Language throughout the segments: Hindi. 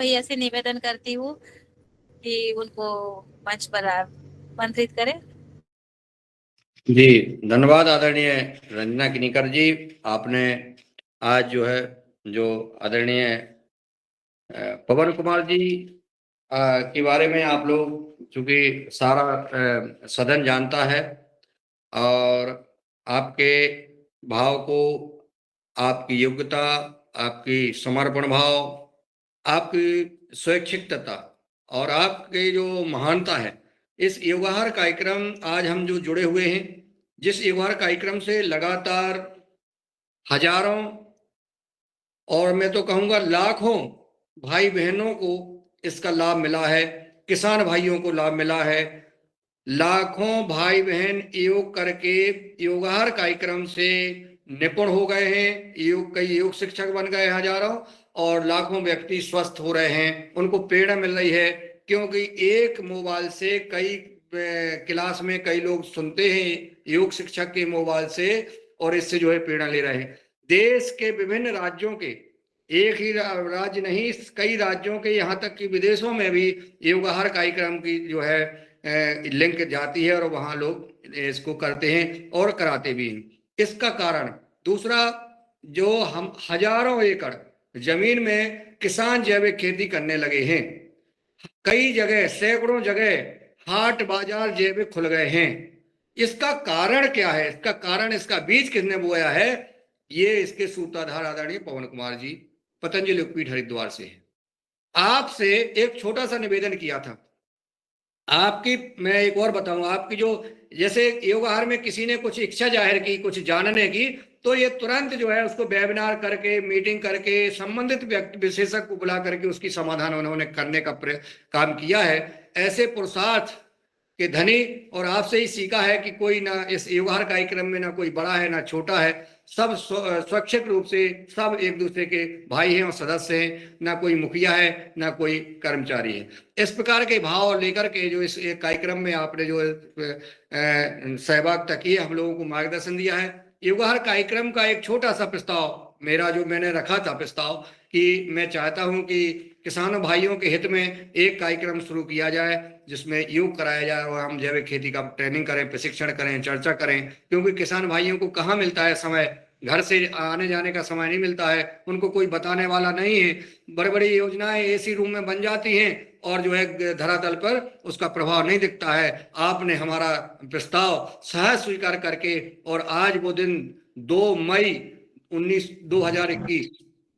भैया से निवेदन करती हूँ कि उनको मंच पर आमंत्रित करें। जी, धन्यवाद आदरणीय रंजना किनीकर जी। आपने आज जो है, जो आदरणीय पवन कुमार जी के बारे में आप लोग चूंकि सारा सदन जानता है, और आपके भाव को, आपकी योग्यता, आपकी समर्पण भाव, आपकी स्वैच्छिकता और आपके जो महानता है, इस योगाहार कार्यक्रम आज हम जो जुड़े हुए हैं, जिस योगाहार कार्यक्रम से लगातार हजारों और मैं तो कहूँगा लाखों भाई बहनों को इसका लाभ मिला है, किसान भाइयों को लाभ मिला है। लाखों भाई बहन योग करके योगाहार कार्यक्रम से निपुण हो गए हैं, कई योग शिक्षक बन गए हजारों, और लाखों व्यक्ति स्वस्थ हो रहे हैं, उनको प्रेरणा मिल रही है। क्योंकि एक मोबाइल से कई क्लास में कई लोग सुनते हैं योग शिक्षक के मोबाइल से, और इससे जो है प्रेरणा ले रहे हैं। देश के विभिन्न राज्यों के, एक ही राज्य नहीं, कई राज्यों के, यहाँ तक कि विदेशों में भी योगाहार कार्यक्रम की जो है लिंक जाती है, और वहाँ लोग इसको करते हैं और कराते भी हैं। इसका कारण दूसरा, जो हम हजारों एकड़ जमीन में किसान जैविक खेती करने लगे हैं, कई जगह सैकड़ों जगह हाट बाजार जैविक खुल गए हैं। इसका कारण क्या है? इसका कारण, इसका बीज किसने बोया है? ये इसके सूत्रधार आदरणीय पवन कुमार जी पतंजलि योगपीठ हरिद्वार से है। आपसे एक छोटा सा निवेदन किया था आपकी, मैं एक और बताऊं, आपकी जो, जैसे योगाहार में किसी ने कुछ इच्छा जाहिर की कुछ जानने की, तो ये तुरंत जो है उसको वेबिनार करके, मीटिंग करके, संबंधित व्यक्ति विशेषज्ञ को बुला करके उसकी समाधान उन्होंने करने का काम किया है। ऐसे पुरुषार्थ के धनी, और आपसे ही सीखा है कि कोई ना इस योगाहार कार्यक्रम में ना कोई बड़ा है ना छोटा है, सब स्वैच्छिक रूप से सब एक दूसरे के भाई हैं और सदस्य हैं, ना कोई मुखिया है ना कोई कर्मचारी है। इस प्रकार के भाव लेकर के जो इस एक कार्यक्रम में आपने जो सहभागिता की, हम लोगों को मार्गदर्शन दिया है। योगाहार कार्यक्रम का एक छोटा सा प्रस्ताव मेरा, जो मैंने रखा था प्रस्ताव, कि मैं चाहता हूं कि किसानों भाइयों के हित में एक कार्यक्रम शुरू किया जाए जिसमें योग कराया जाए, और हम जैविक खेती का ट्रेनिंग करें, प्रशिक्षण करें, चर्चा करें। क्योंकि किसान भाइयों को कहाँ मिलता है समय, घर से आने जाने का समय नहीं मिलता है, उनको कोई बताने वाला नहीं है। बड़ी बड़ी योजनाएं एसी रूम में बन जाती हैं और जो है धरातल पर उसका प्रभाव नहीं दिखता है। आपने हमारा प्रस्ताव सहज स्वीकार करके, और आज वो दिन 2 मई 2021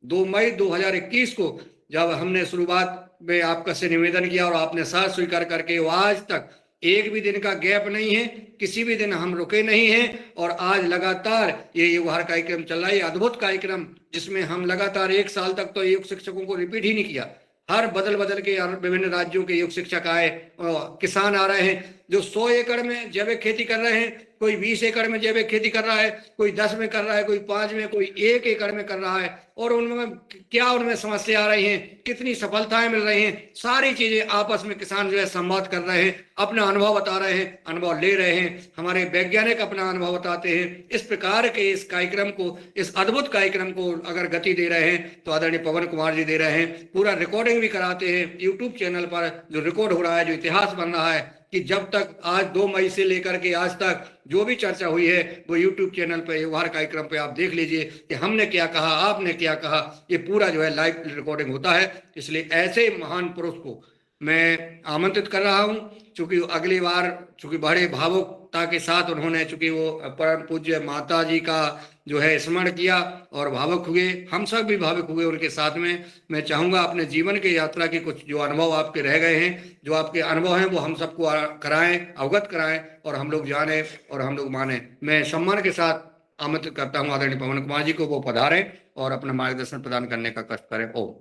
2 मई 2021 को जब हमने शुरुआत में आपका से निवेदन किया और आपने साथ स्वीकार करके, वो आज तक एक भी दिन का गैप नहीं है, किसी भी दिन हम रुके नहीं हैं, और आज लगातार ये योगाहार कार्यक्रम चल रहा है। अद्भुत कार्यक्रम जिसमें हम लगातार 1 साल तक तो योग शिक्षकों को रिपीट ही नहीं किया, हर बदल बदल के विभिन्न राज्यों के योग शिक्षक आए, किसान आ रहे हैं जो 100 एकड़ में जैविक खेती कर रहे हैं, कोई 20 एकड़ में जैविक खेती कर रहा है, कोई 10 में कर रहा है, कोई 5 में, कोई 1 एकड़ में कर रहा है। और उनमें क्या, उनमें समस्या आ रही हैं, कितनी सफलताएं मिल रही हैं, सारी चीजें आपस में किसान जो है संवाद कर रहे हैं, अपना अनुभव बता रहे हैं, अनुभव ले रहे हैं, हमारे वैज्ञानिक अपना अनुभव बताते हैं। इस प्रकार के इस कार्यक्रम को, इस अद्भुत कार्यक्रम को अगर गति दे रहे हैं तो आदरणीय पवन कुमार जी दे रहे हैं। पूरा रिकॉर्डिंग भी कराते हैं यूट्यूब चैनल पर, जो रिकॉर्ड हो रहा है, जो इतिहास बन रहा है कि जब तक आज 2 मई से लेकर के आज तक जो भी चर्चा हुई है वो यूट्यूब चैनल पे, योगाहार कार्यक्रम पे आप देख लीजिए कि हमने क्या कहा, आपने क्या कहा, ये पूरा जो है लाइव रिकॉर्डिंग होता है। इसलिए ऐसे महान पुरुष को मैं आमंत्रित कर रहा हूं, चूंकि अगली बार, चूंकि बड़े भावुकता के साथ उन्होंने, चूंकि वो परम पूज्य माता जी का जो है स्मरण किया और भावुक हुए, हम सब भी भावुक हुए उनके साथ में। मैं चाहूंगा अपने जीवन की यात्रा के कुछ जो अनुभव आपके रह गए हैं, जो आपके अनुभव हैं, वो हम सबको कराएं, अवगत कराएं, और हम लोग जाने और हम लोग माने। मैं सम्मान के साथ आमंत्रित करता हूं आदरणीय पवन कुमार जी को, वो पधारें और अपना मार्गदर्शन प्रदान करने का कष्ट करें। ओम।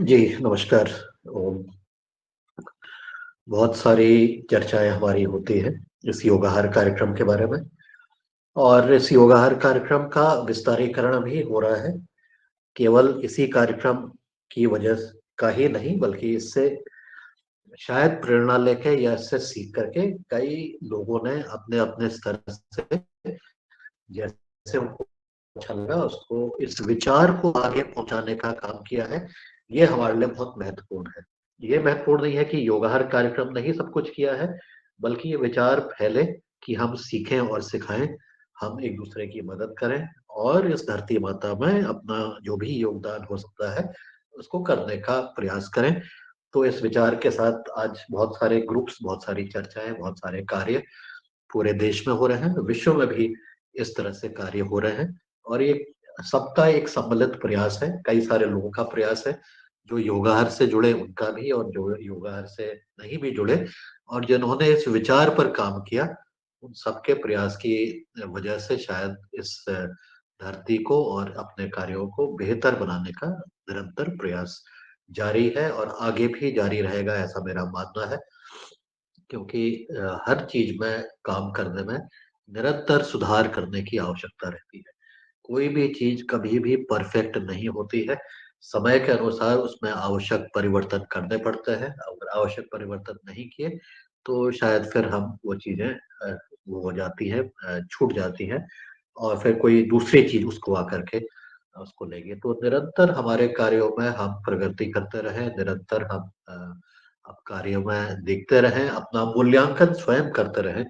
जी नमस्कार। बहुत सारी चर्चाएं हमारी होती है इस योगाहार कार्यक्रम के बारे में, और इस योगाहार कार्यक्रम का विस्तारीकरण भी हो रहा है। केवल इसी कार्यक्रम की वजह का ही नहीं, बल्कि इससे शायद प्रेरणा लेके या इससे सीख करके कई लोगों ने अपने अपने स्तर से, जैसे उनको अच्छा लगा, उसको इस विचार को आगे पहुंचाने का काम किया है, ये हमारे लिए बहुत महत्वपूर्ण है। ये महत्वपूर्ण नहीं है कि योगाहार कार्यक्रम ने ही सब कुछ किया है, बल्कि ये विचार फैले कि हम सीखें और सिखाएं, हम एक दूसरे की मदद करें और इस धरती माता में अपना जो भी योगदान हो सकता है उसको करने का प्रयास करें। तो इस विचार के साथ आज बहुत सारे ग्रुप्स, बहुत सारी चर्चाएं, बहुत सारे कार्य पूरे देश में हो रहे हैं, विश्व में भी इस तरह से कार्य हो रहे हैं और ये सबका एक सम्मिलित प्रयास है, कई सारे लोगों का प्रयास है, जो योगाहार से जुड़े उनका भी और जो योगाहार से नहीं भी जुड़े और जिन्होंने इस विचार पर काम किया, उन सबके प्रयास की वजह से शायद इस धरती को और अपने कार्यों को बेहतर बनाने का निरंतर प्रयास जारी है और आगे भी जारी रहेगा, ऐसा मेरा मानना है। क्योंकि हर चीज में काम करने में निरंतर सुधार करने की आवश्यकता रहती है। कोई भी चीज कभी भी परफेक्ट नहीं होती है। समय के अनुसार उसमें आवश्यक परिवर्तन करने पड़ते हैं। अगर आवश्यक परिवर्तन नहीं किए तो शायद फिर हम वो चीजें वो हो जाती है, छूट जाती है और फिर कोई दूसरी चीज उसको आकर के उसको लेंगे। तो निरंतर हमारे कार्यों में हम प्रगति करते रहें, निरंतर हम अब कार्यों में देखते रहें, अपना मूल्यांकन स्वयं करते रहें।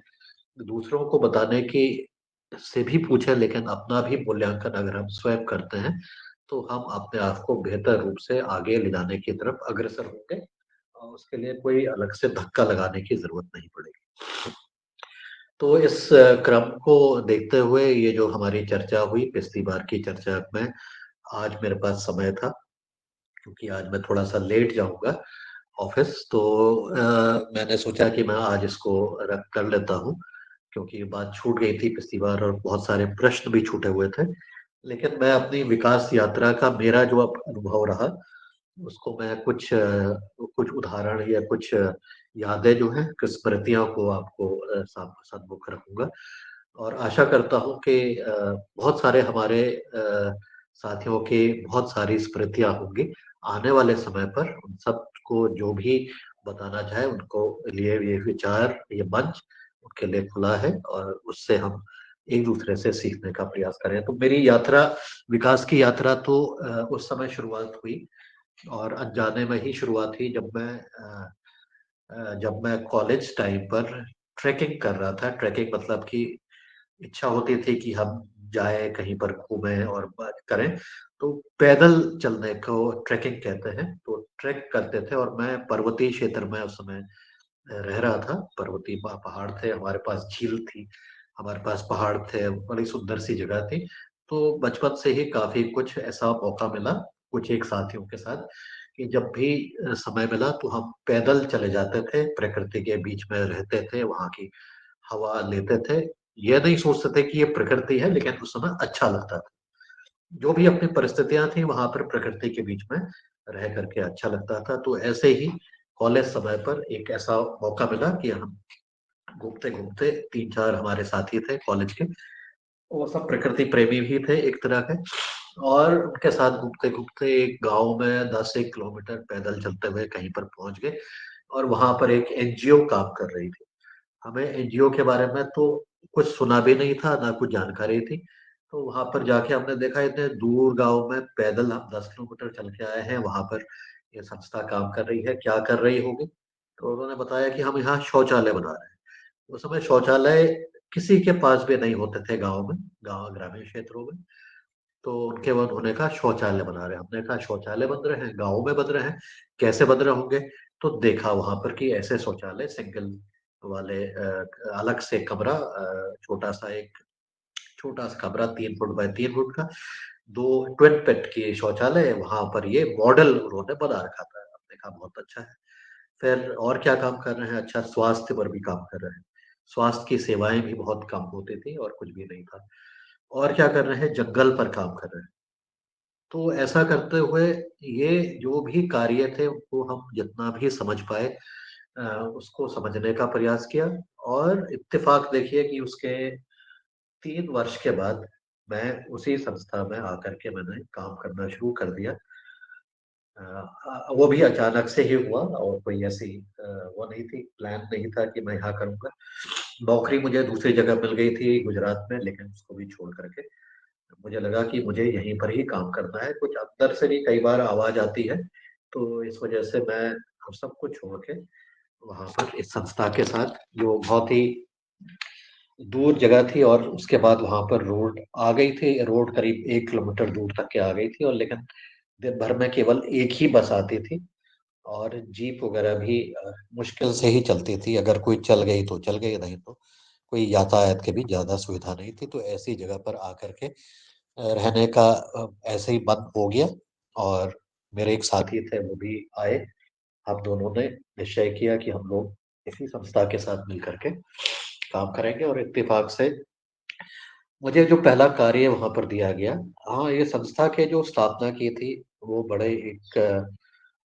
दूसरों को बताने की से भी पूछें, लेकिन अपना भी मूल्यांकन अगर हम स्वयं करते हैं, तो हम अपने आप को बेहतर रूप से आगे ले जाने की तरफ अग्रसर होंगे और उसके लिए कोई अलग से धक्का लगाने की ज़रूरत नहीं पड़ेगी। तो इस क्रम को देखते हुए ये जो हमारी चर्चा हुई, पिछली बार की चर्चा में आज मेरे पास समय था, क्योंकि आज मैं थोड़ा-सा लेट जाऊँगा ऑफ़िस, तो मैंने सोचा कि मैं आज इसको रख कर लेता हूँ, क्योंकि ये बात छूट गई थी पिछली बार और बहुत सारे प्रश्न भी छूटे हुए थे। लेकिन मैं अपनी विकास यात्रा का मेरा जो अब अनुभव रहा, उसको मैं कुछ उदाहरण या कुछ यादें जो हैं, कुछ स्मृतियों को आपको सन्मुख रखूँगा और आशा करता हूँ कि बहुत सारे हमारे साथियों की बहुत सारी स्मृतियाँ होंगी। आने वाले समय पर उन सबको जो भी बताना चाहे उनको लिए ये विचार, ये मंच उनके लिए खुला है और उससे हम एक-दूसरे से सीखने का प्रयास करें। तो मेरी यात्रा, विकास की यात्रा तो उस समय शुरुआत हुई और अनजाने में ही शुरुआत हुई जब मैं कॉलेज टाइम पर ट्रैकिंग कर रहा था। ट्रैकिंग मतलब कि इच्छा होती थी कि हम जाएँ कहीं पर घूमें और बात करें, तो पैदल चलने को ट्रैकिंग कहते हैं। तो ट्रैक करते थे और मैं पर्वतीय क्षेत्र में उस समय रह रहा था। पर्वतीय पहाड़ थे, हमारे पास झील थी, हमारे पास पहाड़ थे, बड़ी सुंदर सी जगह थी। तो बचपन से ही काफ़ी कुछ ऐसा मौका मिला, कुछ एक साथियों के साथ, कि जब भी समय मिला तो हम पैदल चले जाते थे, प्रकृति के बीच में रहते थे, वहाँ की हवा लेते थे। ये नहीं सोचते थे कि ये प्रकृति है, लेकिन उस समय अच्छा लगता था। जो भी अपनी परिस्थितियाँ थी, वहाँ पर प्रकृति के बीच में रह कर के अच्छा लगता था। तो ऐसे ही कॉलेज समय पर एक ऐसा मौका मिला कि हम घूमते-घूमते 3-4 हमारे साथी थे कॉलेज के, वो सब प्रकृति प्रेमी भी थे एक तरह के और उनके साथ घूमते-घूमते एक गाँव में 10-1 किलोमीटर पैदल चलते हुए कहीं पर पहुँच गए और वहाँ पर एक एनजीओ काम कर रही थी। हमें एनजीओ के बारे में तो कुछ सुना भी नहीं था, ना कुछ जानकारी थी। तो वहाँ पर जाके हमने देखा इतने दूर गाँव में पैदल हम 10 किलोमीटर चल के आए हैं, वहाँ पर ये संस्था काम कर रही है, क्या कर रही होगी? तो उन्होंने बताया कि हम यहाँ शौचालय बना रहे हैं। उस समय शौचालय किसी के पास भी नहीं होते थे गाँव में, गाँव ग्रामीण क्षेत्रों में। तो उनके बाद उन्होंने कहा शौचालय बना रहे हैं। हमने कहा शौचालय बन रहे हैं, गाँव में बन रहे हैं, कैसे बन रहे होंगे? तो देखा वहाँ पर कि ऐसे शौचालय सिंगल वाले अलग से कमरा, छोटा-सा कमरा 3 फुट बाय 3 फुट का, 2 ट्विन बेड के शौचालय, वहाँ पर ये मॉडल उन्होंने बना रखा था। हमने कहा बहुत अच्छा है। फिर और क्या काम कर रहे हैं? अच्छा, स्वास्थ्य पर भी काम कर रहे हैं। स्वास्थ्य की सेवाएँ भी बहुत कम होती थी और कुछ भी नहीं था। और क्या कर रहे हैं? जंगल पर काम कर रहे हैं। तो ऐसा करते हुए ये जो भी कार्य थे उनको हम जितना भी समझ पाए उसको समझने का प्रयास किया और इत्तेफ़ाक देखिए कि उसके 3 वर्ष के बाद मैं उसी संस्था में आकर के मैंने काम करना शुरू कर दिया। वो भी अचानक से ही हुआ और कोई ऐसी वो नहीं थी, प्लान नहीं था कि मैं यहाँ करूँगा। नौकरी मुझे दूसरी जगह मिल गई थी गुजरात में, लेकिन उसको भी छोड़ कर के मुझे लगा कि मुझे यहीं पर ही काम करना है। कुछ अंदर से भी कई बार आवाज़ आती है, तो इस वजह से मैं हम सब कुछ छोड़ के वहाँ पर इस संस्था के साथ, जो बहुत ही दूर जगह थी और उसके बाद वहाँ पर रोड आ गई थी, रोड करीब 1 किलोमीटर दूर तक के आ गई थी, और लेकिन दिन भर में केवल एक ही बस आती थी, और जीप वगैरह भी मुश्किल से ही चलती थी। अगर कोई चल गई तो चल गई, नहीं तो कोई यातायात की भी ज़्यादा सुविधा नहीं थी। तो ऐसी जगह पर आकर के रहने का ऐसे ही मन हो गया, और मेरे एक साथी थे, वो भी आए। हम दोनों ने निश्चय किया कि हम लोग इसी संस्था के साथ मिल कर के काम करेंगे, और इत्तेफाक से मुझे जो पहला कार्य वहाँ पर दिया गया, हाँ, ये संस्था के जो स्थापना की थी, वो बड़े एक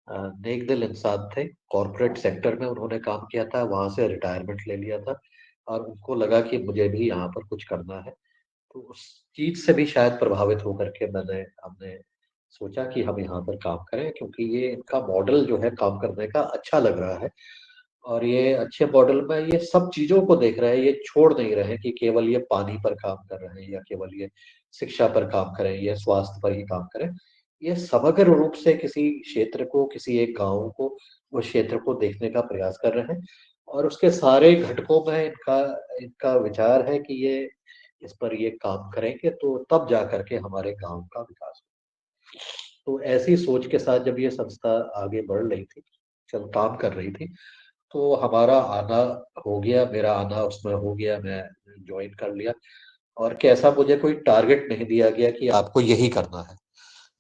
नेक दिल इंसान थे। कॉर्पोरेट सेक्टर में उन्होंने काम किया था, वहाँ से रिटायरमेंट ले लिया था, और उनको लगा कि मुझे भी यहाँ पर कुछ करना है। तो उस चीज़ से भी शायद प्रभावित होकर के हमने सोचा कि हम यहाँ पर काम करें, क्योंकि ये इनका मॉडल जो है काम करने का अच्छा लग रहा है। और ये अच्छे मॉडल में ये सब चीज़ों को देख रहे हैं, ये छोड़ नहीं रहे हैं कि केवल ये पानी पर काम कर रहे हैं, या केवल ये शिक्षा पर काम करें, या स्वास्थ्य पर ही काम करें। ये समग्र रूप से किसी क्षेत्र को, किसी एक गाँव को, उस क्षेत्र को देखने का प्रयास कर रहे हैं, और उसके सारे घटकों में इनका इनका विचार है कि ये इस पर ये काम करेंगे, तो तब जा कर के हमारे गाँव का विकास हो। तो ऐसी सोच के साथ जब ये संस्था आगे बढ़ रही थी, चल काम कर रही थी, तो हमारा आना हो गया, मेरा आना उसमें हो गया, मैं जॉइन कर लिया। और कैसा, मुझे कोई टारगेट नहीं दिया गया कि आपको यही करना है।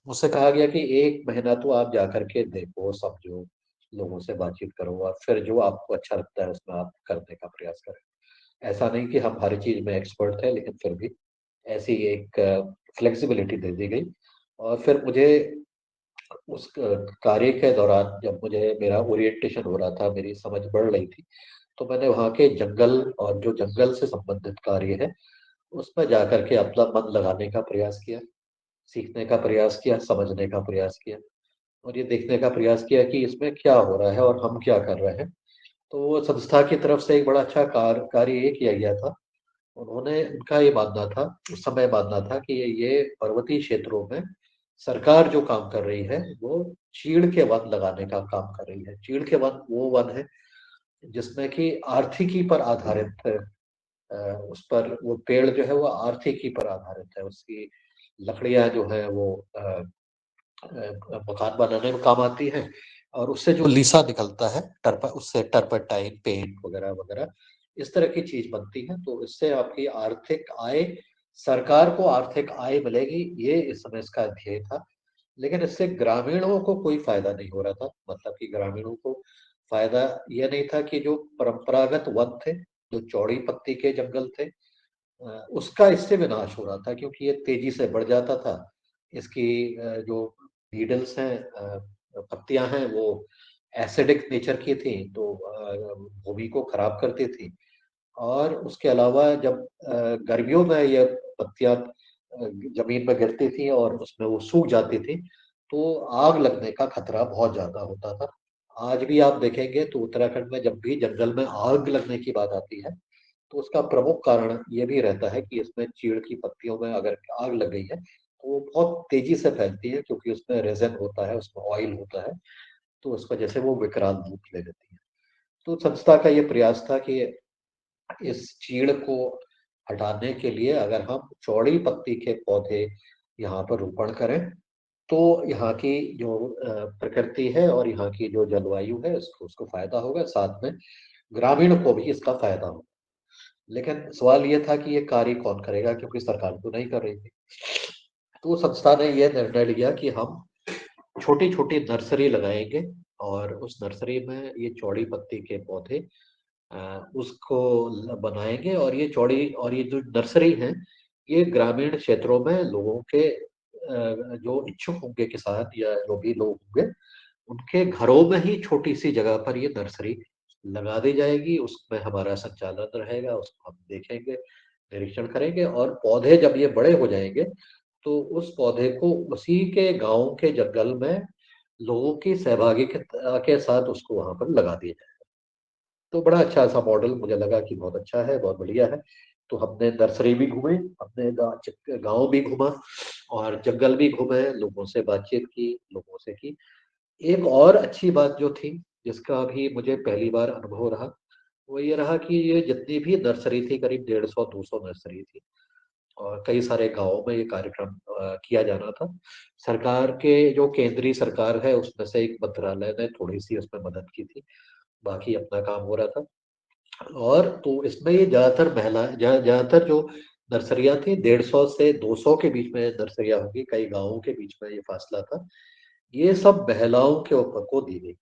मुझसे कहा गया कि 1 महीना तो आप जा कर के देखो, समझो, लोगों से बातचीत करो, और फिर जो आपको अच्छा लगता है उसमें आप करने का प्रयास करें। ऐसा नहीं कि हम हर चीज़ में एक्सपर्ट थे, लेकिन फिर भी ऐसी एक फ्लेक्सिबिलिटी दे दी गई। और फिर मुझे उस कार्य के दौरान, जब मुझे मेरा ओरिएंटेशन हो रहा था, मेरी समझ बढ़ रही थी, तो मैंने वहाँ के जंगल, और जो जंगल से संबंधित कार्य है, उसमें जाकर के अपना मन लगाने का प्रयास किया, सीखने का प्रयास किया, समझने का प्रयास किया, और ये देखने का प्रयास किया कि इसमें क्या हो रहा है और हम क्या कर रहे हैं। तो वो संस्था की तरफ से एक बड़ा अच्छा कार्य ये किया गया था। उन्होंने उनका ये मानना था, उस समय मानना था कि ये पर्वतीय क्षेत्रों में सरकार जो काम कर रही है, वो चीड़ के वन लगाने का काम कर रही है। चीड़ के वन वो वन है जिसमें कि आर्थिकी पर आधारित, उस पर वो पेड़ जो है वो आर्थिकी पर आधारित है। उसकी लकड़ियाँ जो है वो मकान बनाने में काम आती है, और उससे जो लीसा निकलता है, उससे टर्पंटाइन पेंट वगैरह वगैरह इस तरह की चीज बनती है। तो इससे आपकी आर्थिक आय, सरकार को आर्थिक आय मिलेगी, ये इस समय इसका ध्येय था। लेकिन इससे ग्रामीणों को कोई फायदा नहीं हो रहा था। मतलब कि ग्रामीणों को फायदा ये नहीं था कि जो परंपरागत वन थे, जो चौड़ी पत्ती के जंगल थे, उसका इससे विनाश हो रहा था, क्योंकि ये तेजी से बढ़ जाता था। इसकी जो नीडल्स हैं, पत्तियां हैं, वो एसिडिक नेचर की थी, तो भूमि को खराब करती थी। और उसके अलावा जब गर्मियों में ये पत्तियां जमीन में गिरती थी और उसमें वो सूख जाती थी, तो आग लगने का खतरा बहुत ज्यादा होता था। आज भी आप देखेंगे तो उत्तराखंड में जब भी जंगल में आग लगने की बात आती है, तो उसका प्रमुख कारण ये भी रहता है कि इसमें चीड़ की पत्तियों में अगर आग लग गई है, तो वो बहुत तेजी से फैलती है, क्योंकि उसमें रेज़न होता है, उसमें ऑयल होता है, तो उस वजह से वो विकराल रूप ले लेती है। तो संस्था का ये प्रयास था कि इस चीड़ को हटाने के लिए अगर हम चौड़ी पत्ती के पौधे यहाँ पर रोपण करें, तो यहाँ की जो प्रकृति है और यहाँ की जो जलवायु है, उसको फ़ायदा होगा, साथ में ग्रामीण को भी इसका फ़ायदा होगा। लेकिन सवाल ये था कि ये कार्य कौन करेगा, क्योंकि सरकार तो नहीं कर रही थी। तो संस्था ने ये निर्णय लिया कि हम छोटी-छोटी नर्सरी लगाएँगे, और उस नर्सरी में ये चौड़ी पत्ती के पौधे उसको बनाएँगे, और ये जो नर्सरी है, ये ग्रामीण क्षेत्रों में लोगों के जो इच्छुक होंगे किसान, या जो भी लोग होंगे, उनके घरों में ही छोटी-सी जगह पर ये नर्सरी लगा दी जाएगी। उसमें हमारा संचालन रहेगा, उसको हम देखेंगे, निरीक्षण करेंगे, और पौधे जब ये बड़े हो जाएँगे, तो उस पौधे को उसी के गाँव के जंगल में लोगों की सहभागिता के साथ उसको वहाँ पर लगा दिया जाए। तो बड़ा अच्छा-सा मॉडल मुझे लगा कि बहुत अच्छा है, बहुत बढ़िया है। तो हमने नर्सरी भी घूमे, हमने गाँव भी घूमा और जंगल भी घूमे, लोगों से बातचीत की, लोगों से की। एक और अच्छी बात जो थी, जिसका भी मुझे पहली बार अनुभव रहा, वो ये रहा कि ये जितनी भी नर्सरी थी, करीब 150-200 नर्सरी थी और कई सारे गाँवों में ये कार्यक्रम किया जाना था। सरकार के जो केंद्रीय सरकार है, उसमें से एक मंत्रालय ने थोड़ी-सी उसमें मदद की थी, बाकी अपना काम हो रहा था। और तो इसमें ये ज़्यादातर जो नर्सरियाँ थी, 150 से 200 के बीच में नर्सरियाँ होंगी, कई गाँवों के बीच में ये फासला था। ये सब महिलाओं के ऊपर को दी गई।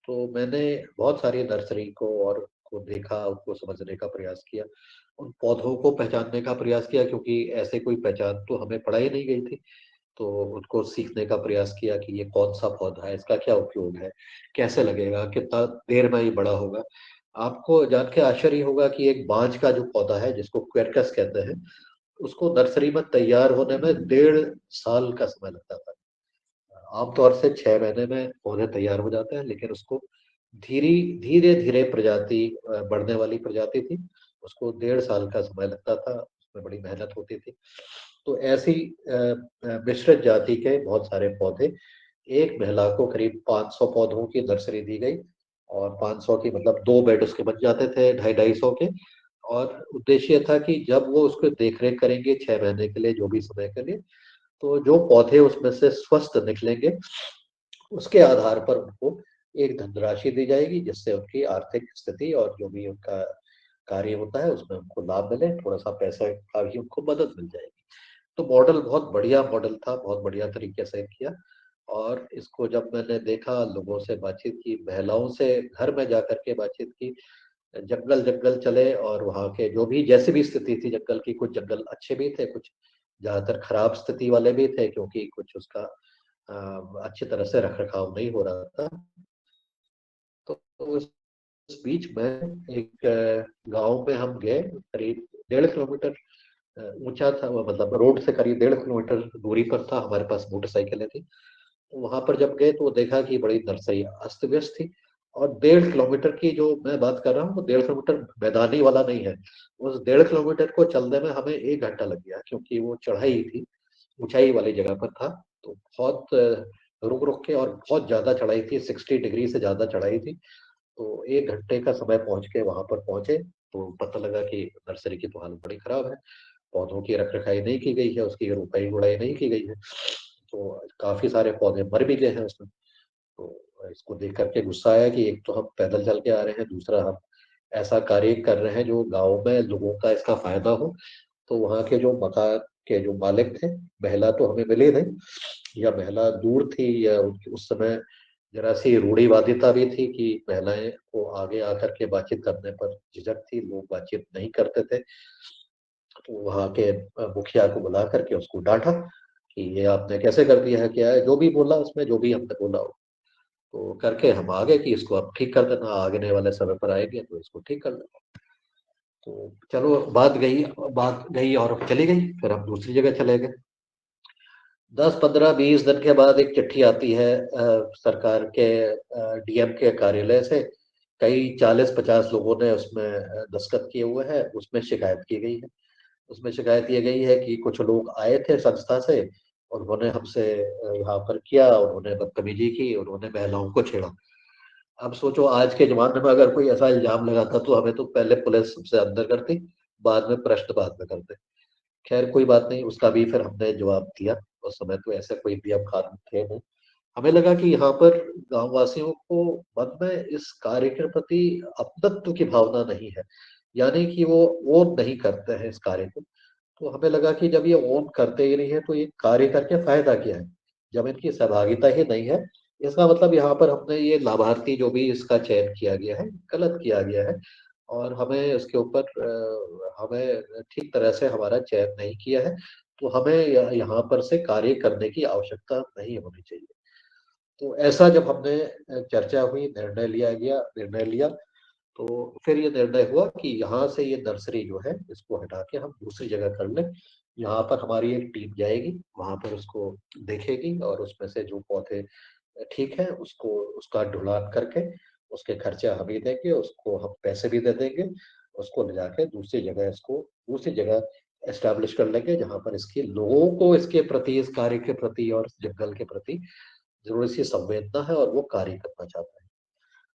तो मैंने बहुत सारी नर्सरी को और को देखा, उनको समझने का प्रयास किया, उन पौधों को पहचानने का प्रयास किया क्योंकि ऐसे कोई पहचान तो हमें पढ़ाई नहीं गई थी। तो उनको सीखने का प्रयास किया कि ये कौन-सा पौधा है, इसका क्या उपयोग है, कैसे लगेगा, कितना देर में ये बड़ा होगा। आपको जान के आश्चर्य होगा कि एक बाँज का जो पौधा है, जिसको क्वेर्कस कहते हैं, उसको नर्सरी में तैयार होने में 1.5 साल का समय लगता था। आमतौर से 6 महीने में पौधे तैयार हो जाते हैं, लेकिन उसको धीरे-धीरे प्रजाति बढ़ने वाली प्रजाति थी, उसको 1.5 साल का समय लगता था, उसमें बड़ी मेहनत होती थी। तो ऐसी मिश्रित जाति के बहुत सारे पौधे, एक महिला को करीब 500 पौधों की नर्सरी दी गई और 500 की मतलब 2 बेड उसके बन जाते थे, ढाई-ढाई सौ के और उद्देश्य ये था कि जब वो उसको देख-रेख करेंगे 6 महीने के लिए, जो भी समय के लिए, तो जो पौधे उसमें से स्वस्थ निकलेंगे, उसके आधार पर उनको एक धनराशि दी जाएगी, जिससे उनकी आर्थिक स्थिति और जो भी उनका कार्य होता है, उसमें उनको लाभ मिले, थोड़ा-सा पैसा का भी उनको मदद मिल जाएगी। तो मॉडल बहुत बढ़िया मॉडल था, बहुत बढ़िया तरीके से किया और इसको जब मैंने देखा, लोगों से बातचीत की, महिलाओं से घर में जाकर के बातचीत की, जंगल-जंगल चले और वहाँ के जो भी जैसी भी स्थिति थी जंगल की, कुछ जंगल अच्छे भी थे, कुछ ज़्यादातर खराब स्थिति वाले भी थे क्योंकि कुछ उसका अच्छी तरह से रख-रखाव नहीं हो रहा था। तो उस बीच में एक गाँव में हम गए, करीब 1.5 किलोमीटर ऊँचा था वो मतलब रोड से करीब 1.5 किलोमीटर दूरी पर था, हमारे पास मोटरसाइकिलें थी। वहाँ पर जब गए तो देखा कि बड़ी नर्सरी अस्त-व्यस्त थी और 1.5 किलोमीटर की जो मैं बात कर रहा हूँ, वो 1.5 किलोमीटर मैदानी वाला नहीं है। उस 1.5 किलोमीटर को चलने में हमें 1 घंटा लग गया क्योंकि वो चढ़ाई थी, ऊँचाई वाली जगह पर था। तो बहुत रुक-रुक के और बहुत ज़्यादा चढ़ाई थी, 60 डिग्री से ज़्यादा चढ़ाई थी। तो 1 घंटे का समय पहुँच के वहाँ पर पहुँचे, तो पता लगा कि नर्सरी की तो हालत बड़ी खराब है। पौधों की रख-रखाई नहीं की गई है, उसकी रुपाई-गुड़ाई नहीं की गई है। तो काफ़ी सारे पौधे मर भी गए हैं उसमें। तो इसको देख कर के गुस्सा आया कि एक तो हम पैदल चल के आ रहे हैं, दूसरा हम ऐसा कार्य कर रहे हैं जो गाँव में लोगों का इसका फ़ायदा हो। तो वहाँ के जो मकान के जो मालिक थे, महिला तो हमें मिली नहीं या महिला दूर थी या उनकी उस समय ज़रा-सी रूढ़िवादिता भी थी कि महिलाएँ को आगे आकर के बातचीत करने पर झिझक थी, लोग बातचीत नहीं करते थे। तो वहाँ के मुखिया को बुला कर के उसको डाँटा कि ये आपने कैसे कर दिया है, क्या है? जो भी बोला उसमें जो भी हमने बोला हो। तो करके हम आ गए कि इसको आप ठीक कर देना, आगने वाले समय पर आएँगे तो इसको ठीक कर देना। तो चलो बात गई और चली गई, फिर हम दूसरी जगह चले गए। 10, 15, 20 दिन के बाद एक चिट्ठी आती है सरकार के डीएम के कार्यालय से। कई 40-50 लोगों ने उसमें दस्तखत किए हुए हैं, उसमें शिकायत की गई है। उसमें शिकायत ये गई है कि कुछ लोग आए थे संस्था से, उन्होंने हमसे यहाँ पर किया, उन्होंने बदतमीज़ी की, उन्होंने महिलाओं को छेड़ा। अब सोचो आज के ज़माने में अगर कोई ऐसा इल्ज़ाम लगाता तो हमें तो पहले पुलिस हमसे अंदर करती, बाद में प्रश्न बाद में करते। खैर कोई बात नहीं, उसका भी फिर हमने जवाब दिया। उस समय तो ऐसे कोई नियम कानून थे नहीं। हमें लगा कि यहाँ पर गाँव वासियों को मन में इस कार्य के प्रति अपनत्व की भावना नहीं है। यानी कि वो ओन नहीं करते हैं इस कार्य को। तो हमें लगा कि जब ये ओन करते ही नहीं है तो ये कार्य करके फ़ायदा क्या है? जब इनकी सहभागिता ही नहीं है, इसका मतलब यहाँ पर हमने ये लाभार्थी जो भी इसका चयन किया गया है, गलत किया गया है और हमें उसके ऊपर हमें ठीक तरह से हमारा चयन नहीं किया है। तो हमें यहाँ पर से कार्य करने की आवश्यकता नहीं होनी चाहिए। तो ऐसा जब हमने चर्चा हुई, निर्णय लिया, तो फिर ये निर्णय हुआ कि यहाँ से ये नर्सरी जो है, इसको हटा के हम दूसरी जगह कर लें। यहाँ पर हमारी एक टीम जाएगी, वहाँ पर उसको देखेगी और उसमें से जो पौधे ठीक है, उसको उसका ढुलान करके, उसके खर्चा हम ही देंगे, उसको हम पैसे भी दे देंगे, उसको ले जाके दूसरी जगह एस्टैब्लिश कर लेंगे, जहाँ पर इसके लोगों को इसके प्रति, इस कार्य के प्रति और जंगल के प्रति ज़रूर-सी संवेदना है और वो कार्य करना चाहते हैं।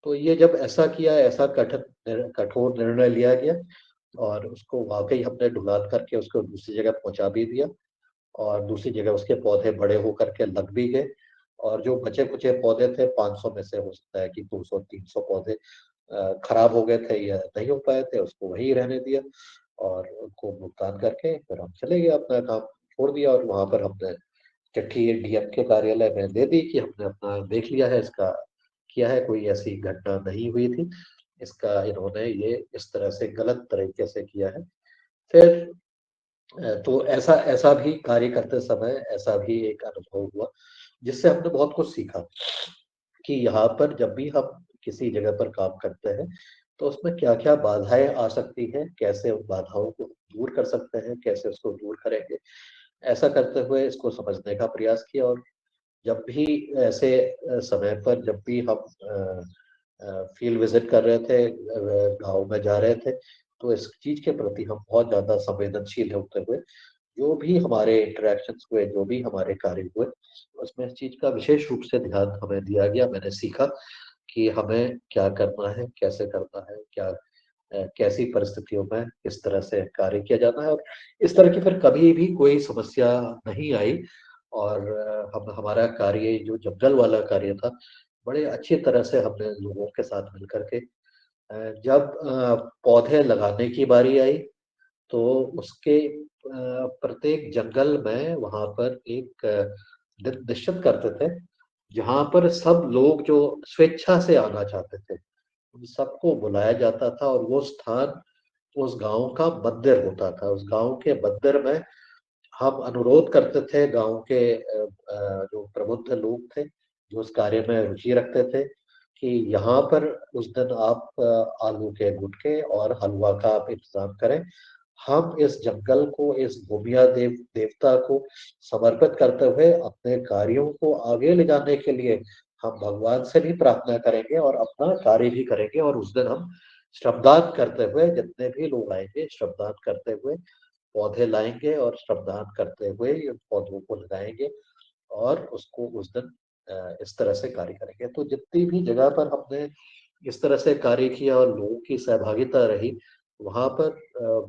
तो ये जब ऐसा किया, ऐसा कठोर निर्णय लिया गया और उसको वाक़ई हमने ढुलान करके उसको दूसरी जगह पहुँचा भी दिया और दूसरी जगह उसके पौधे बड़े होकर के लग भी गए और जो बचे-कुचे पौधे थे 500 में से हो सकता है कि 200-300 पौधे खराब हो गए थे या नहीं हो पाए थे, उसको वहीं रहने दिया और उनको भुगतान करके फिर हम चले गए, अपना काम छोड़ दिया और वहाँ पर हमने चिट्ठी डीएम के कार्यालय में दे दी कि हमने अपना देख लिया है, इसका किया है, कोई ऐसी घटना नहीं हुई थी। इसका इन्होंने ये इस तरह से गलत तरीके से किया है। फिर तो ऐसा ऐसा भी कार्य करते समय ऐसा भी एक अनुभव हुआ, जिससे हमने बहुत कुछ सीखा कि यहाँ पर जब भी हम किसी जगह पर काम करते हैं, तो उसमें क्या-क्या बाधाएँ आ सकती हैं, कैसे उन बाधाओं को दूर कर सकते हैं, कैसे उसको दूर करेंगे। ऐसा करते हुए इसको समझने का प्रयास किया और जब भी ऐसे समय पर जब भी हम फील्ड विज़िट कर रहे थे, गाँव में जा रहे थे, तो इस चीज़ के प्रति हम बहुत ज़्यादा संवेदनशील होते हुए, जो भी हमारे इंटरैक्शंस हुए, जो भी हमारे कार्य हुए, उसमें इस चीज़ का विशेष रूप से ध्यान हमें दिया गया। मैंने सीखा कि हमें क्या करना है, कैसे करना है, कैसी परिस्थितियों में किस तरह से कार्य किया जाना है और इस तरह की फिर कभी भी कोई समस्या नहीं आई और हम हमारा कार्य जो जंगल वाला कार्य था, बड़े अच्छी तरह से हमने लोगों के साथ मिलकर के जब पौधे लगाने की बारी आई, तो उसके प्रत्येक जंगल में वहाँ पर एक दिन निश्चित करते थे, जहाँ पर सब लोग जो स्वेच्छा से आना चाहते थे, उन सबको बुलाया जाता था और वो स्थान उस गाँव का मंदिर होता था। उस गाँव के मंदिर में हम अनुरोध करते थे गाँव के जो प्रबुद्ध लोग थे, जो उस कार्य में रुचि रखते थे, कि यहाँ पर उस दिन आप आलू के गुटके और हलवा का आप इंतज़ाम करें। हम इस जंगल को, इस भूमिया देवता को समर्पित करते हुए अपने कार्यों को आगे ले जाने के लिए हम भगवान से भी प्रार्थना करेंगे और अपना कार्य भी करेंगे और उस दिन हम श्रमदान करते हुए जितने भी लोग आएँगे, श्रमदान करते हुए पौधे लाएँगे और श्रमदान करते हुए उन पौधों को लगाएँगे और उसको उस दिन इस तरह से कार्य करेंगे। तो जितनी भी जगह पर हमने इस तरह से कार्य किया और लोगों की सहभागिता रही, वहाँ पर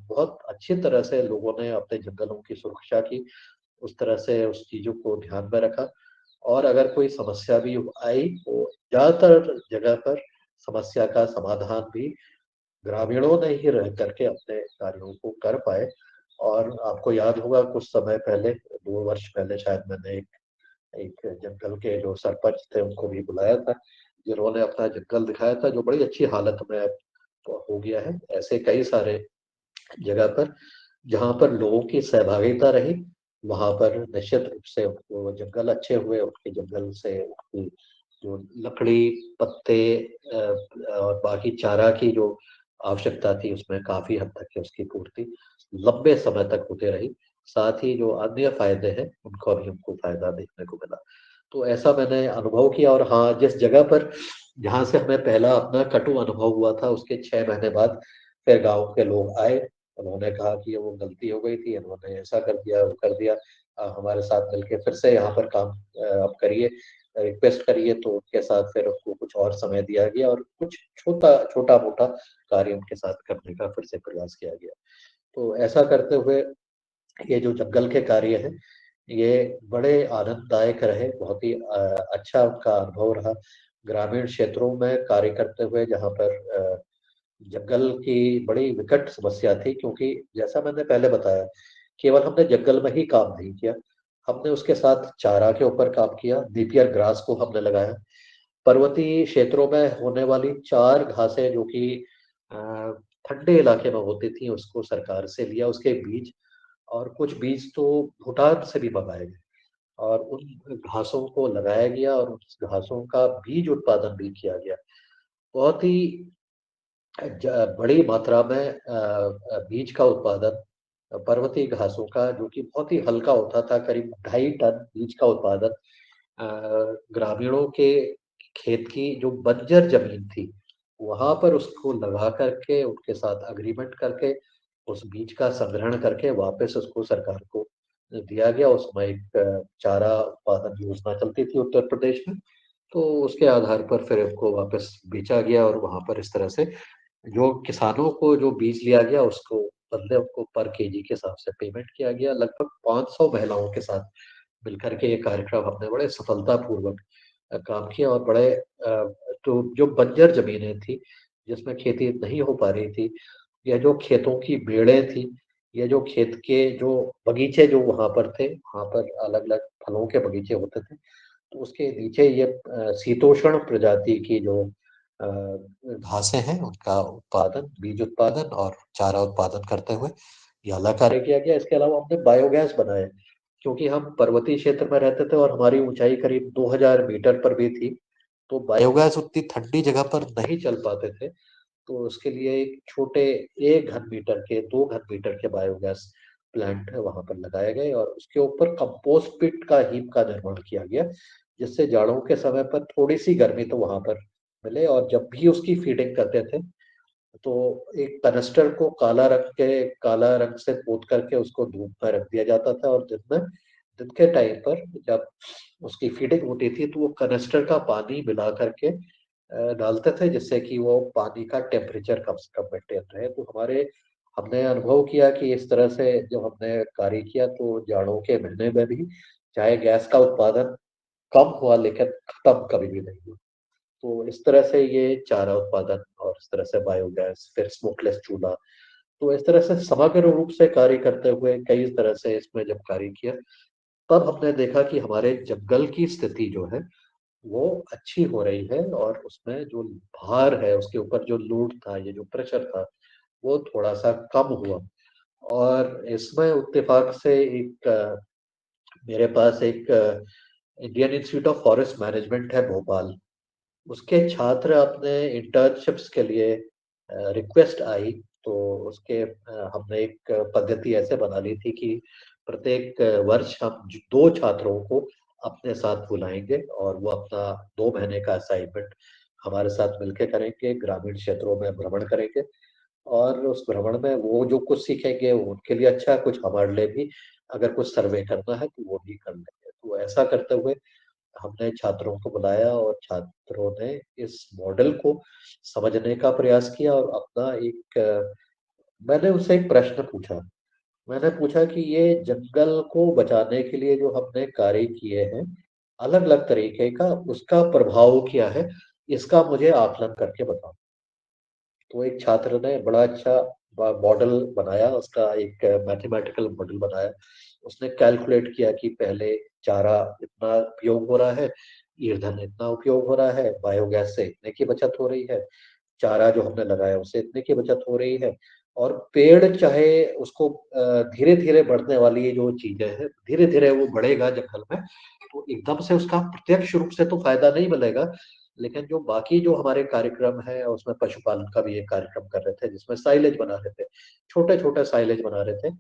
बहुत अच्छी तरह से लोगों ने अपने जंगलों की सुरक्षा की, उस तरह से उस चीज़ों को ध्यान में रखा और अगर कोई समस्या भी आई, तो ज़्यादातर जगह पर समस्या का समाधान भी ग्रामीणों ने ही रह करके अपने कार्यों को कर पाए और आपको याद होगा कुछ समय पहले 2 वर्ष पहले शायद मैंने एक एक जंगल के जो सरपंच थे उनको भी बुलाया था, जिन्होंने अपना जंगल दिखाया था जो बड़ी अच्छी हालत में अब हो गया है। ऐसे कई सारे जगह पर जहाँ पर लोगों की सहभागिता रही, वहाँ पर निश्चित रूप से उनको जंगल अच्छे हुए, उनके जंगल से उनकी जो लकड़ी, पत्ते और बाकी चारा की जो आवश्यकता थी, उसमें काफ़ी हद तक के उसकी पूर्ति लंबे समय तक होते रही। साथ ही जो अन्य फ़ायदे हैं, उनका भी हमको फ़ायदा देखने को मिला। तो ऐसा मैंने अनुभव किया और हाँ, जिस जगह पर जहाँ से हमें पहला अपना कटु अनुभव हुआ था, उसके 6 महीने बाद फिर गाँव के लोग आए। उन्होंने कहा कि ये वो गलती हो गई थी, इन्होंने ऐसा कर दिया, वो कर दिया। हमारे साथ मिलके फिर से यहाँ पर काम आप करिए, रिक्वेस्ट करिए, तो उनके साथ फिर उनको कुछ और समय दिया गया और कुछ छोटा-मोटा कार्य उनके साथ करने का फिर से प्रयास किया गया। तो ऐसा करते हुए ये जो जंगल के कार्य हैं, ये बड़े आनंददायक रहे, बहुत ही अच्छा उनका अनुभव रहा। ग्रामीण क्षेत्रों में कार्य करते हुए जहाँ पर जंगल की बड़ी विकट समस्या थी क्योंकि जैसा मैंने पहले बताया, केवल हमने जंगल में ही काम नहीं किया, हमने उसके साथ चारा के ऊपर काम किया, नेपियर ग्रास को हमने लगाया। पर्वतीय क्षेत्रों में होने वाली 4 घासें जो कि अ, ठंडे इलाके में होती थी, उसको सरकार से लिया उसके बीज और कुछ बीज तो भूटान से भी मँगाए गए और उन घासों को लगाया गया और उस घासों का बीज उत्पादन भी किया गया। बहुत ही बड़ी मात्रा में बीज का उत्पादन पर्वतीय घासों का जो कि बहुत ही हल्का होता था, करीब 2.5 टन बीज का उत्पादन ग्रामीणों के खेत की जो बंजर ज़मीन थी, वहाँ पर उसको लगा करके उनके साथ एग्रीमेंट करके उस बीज का संग्रहण करके वापस उसको सरकार को दिया गया। उसमें एक चारा उत्पादन योजना चलती थी उत्तर प्रदेश में, तो उसके आधार पर फिर उसको वापस बेचा गया और वहाँ पर इस तरह से जो किसानों को जो बीज लिया गया उसको बदले उनको पर केजी के हिसाब से पेमेंट किया गया। लगभग 500 महिलाओं के साथ मिलकर के ये कार्यक्रम हमने बड़े सफलतापूर्वक काम किया और बड़े तो जो बंजर ज़मीनें थी, जिसमें खेती नहीं हो पा रही थी, या जो खेतों की बेड़ें थी, या जो खेत के जो बगीचे जो वहाँ पर थे, वहाँ पर अलग-अलग फलों के बगीचे होते थे। तो उसके नीचे ये शीतोष्ण प्रजाति की जो घासें हैं, उनका उत्पादन, बीज उत्पादन और चारा उत्पादन करते हुए ये अलग कार्य किया गया। इसके अलावा हमने बायोगैस बनाए, क्योंकि हम पर्वतीय क्षेत्र में रहते थे और हमारी ऊँचाई करीब 2000 मीटर पर भी थी, तो बायोगैस उतनी ठंडी जगह पर नहीं चल पाते थे। तो उसके लिए एक छोटे 1 घन मीटर के 2 घन मीटर के बायोगैस प्लांट वहाँ पर लगाए गए और उसके ऊपर कंपोस्ट पिट का हीप का निर्माण किया गया, जिससे जाड़ों के समय पर थोड़ी-सी गर्मी तो वहाँ पर मिले। और जब भी उसकी फीडिंग करते थे, तो एक कनस्टर को काला रंग से पोत करके उसको धूप में रख दिया जाता था और दिन के टाइम पर जब उसकी फीडिंग होती थी, तो वो कनस्टर का पानी मिला करके डालते थे, जिससे कि वो पानी का टेम्परेचर कम से कम मेंटेन रहे। तो हमने अनुभव किया कि इस तरह से जब हमने कार्य किया, तो जाड़ों के महीने में भी चाहे गैस का उत्पादन कम हुआ, लेकिन खत्म कभी भी नहीं हुआ। तो इस तरह से ये चारा उत्पादन और इस तरह से बायोगैस, फिर स्मोकलेस चूल्हा, तो इस तरह से समग्र रूप से कार्य करते हुए कई तरह से इसमें जब कार्य किया, तब हमने देखा कि हमारे जंगल की स्थिति जो है, वो अच्छी हो रही है और उसमें जो भार है, उसके ऊपर जो लोड था, ये जो प्रेशर था, वो थोड़ा-सा कम हुआ। और इसमें इत्तेफ़ाक से मेरे पास एक Indian institute of forest management है भोपाल। उसके छात्र अपने इंटर्नशिप्स के लिए रिक्वेस्ट आई, तो हमने एक पद्धति ऐसे बना ली थी कि प्रत्येक वर्ष हम 2 छात्रों को अपने साथ बुलाएँगे और वो अपना 2 महीने का असाइनमेंट हमारे साथ मिलके करेंगे, ग्रामीण क्षेत्रों में भ्रमण करेंगे और उस भ्रमण में वो जो कुछ सीखेंगे वो उनके लिए अच्छा है, कुछ हमारे लिए भी अगर कुछ सर्वे करना है तो वो भी कर लेंगे। तो ऐसा करते हुए हमने छात्रों को बुलाया और छात्रों ने इस मॉडल को समझने का प्रयास किया और मैंने उससे एक प्रश्न पूछा। मैंने पूछा कि ये जंगल को बचाने के लिए जो हमने कार्य किए हैं, अलग-अलग तरीके का, उसका प्रभाव क्या है? इसका मुझे आकलन करके बताओ। तो एक छात्र ने बड़ा अच्छा मॉडल बनाया, उसका एक मैथमेटिकल मॉडल बनाया। उसने कैलकुलेट किया कि पहले चारा इतना उपयोग हो रहा है, ईंधन इतना उपयोग हो रहा है, बायोगैस से इतने की बचत हो रही है, चारा जो हमने लगाया उससे इतने की बचत हो रही है और पेड़ चाहे उसको धीरे-धीरे बढ़ने वाली ये जो चीज़ें हैं, धीरे-धीरे वो बढ़ेगा जंगल में, तो एकदम से उसका प्रत्यक्ष रूप से तो फ़ायदा नहीं मिलेगा, लेकिन जो बाकी जो हमारे कार्यक्रम हैं, उसमें पशुपालन का भी एक कार्यक्रम कर रहे थे, जिसमें साइलेज बना रहे थे। छोटे-छोटे साइलेज बना रहे थे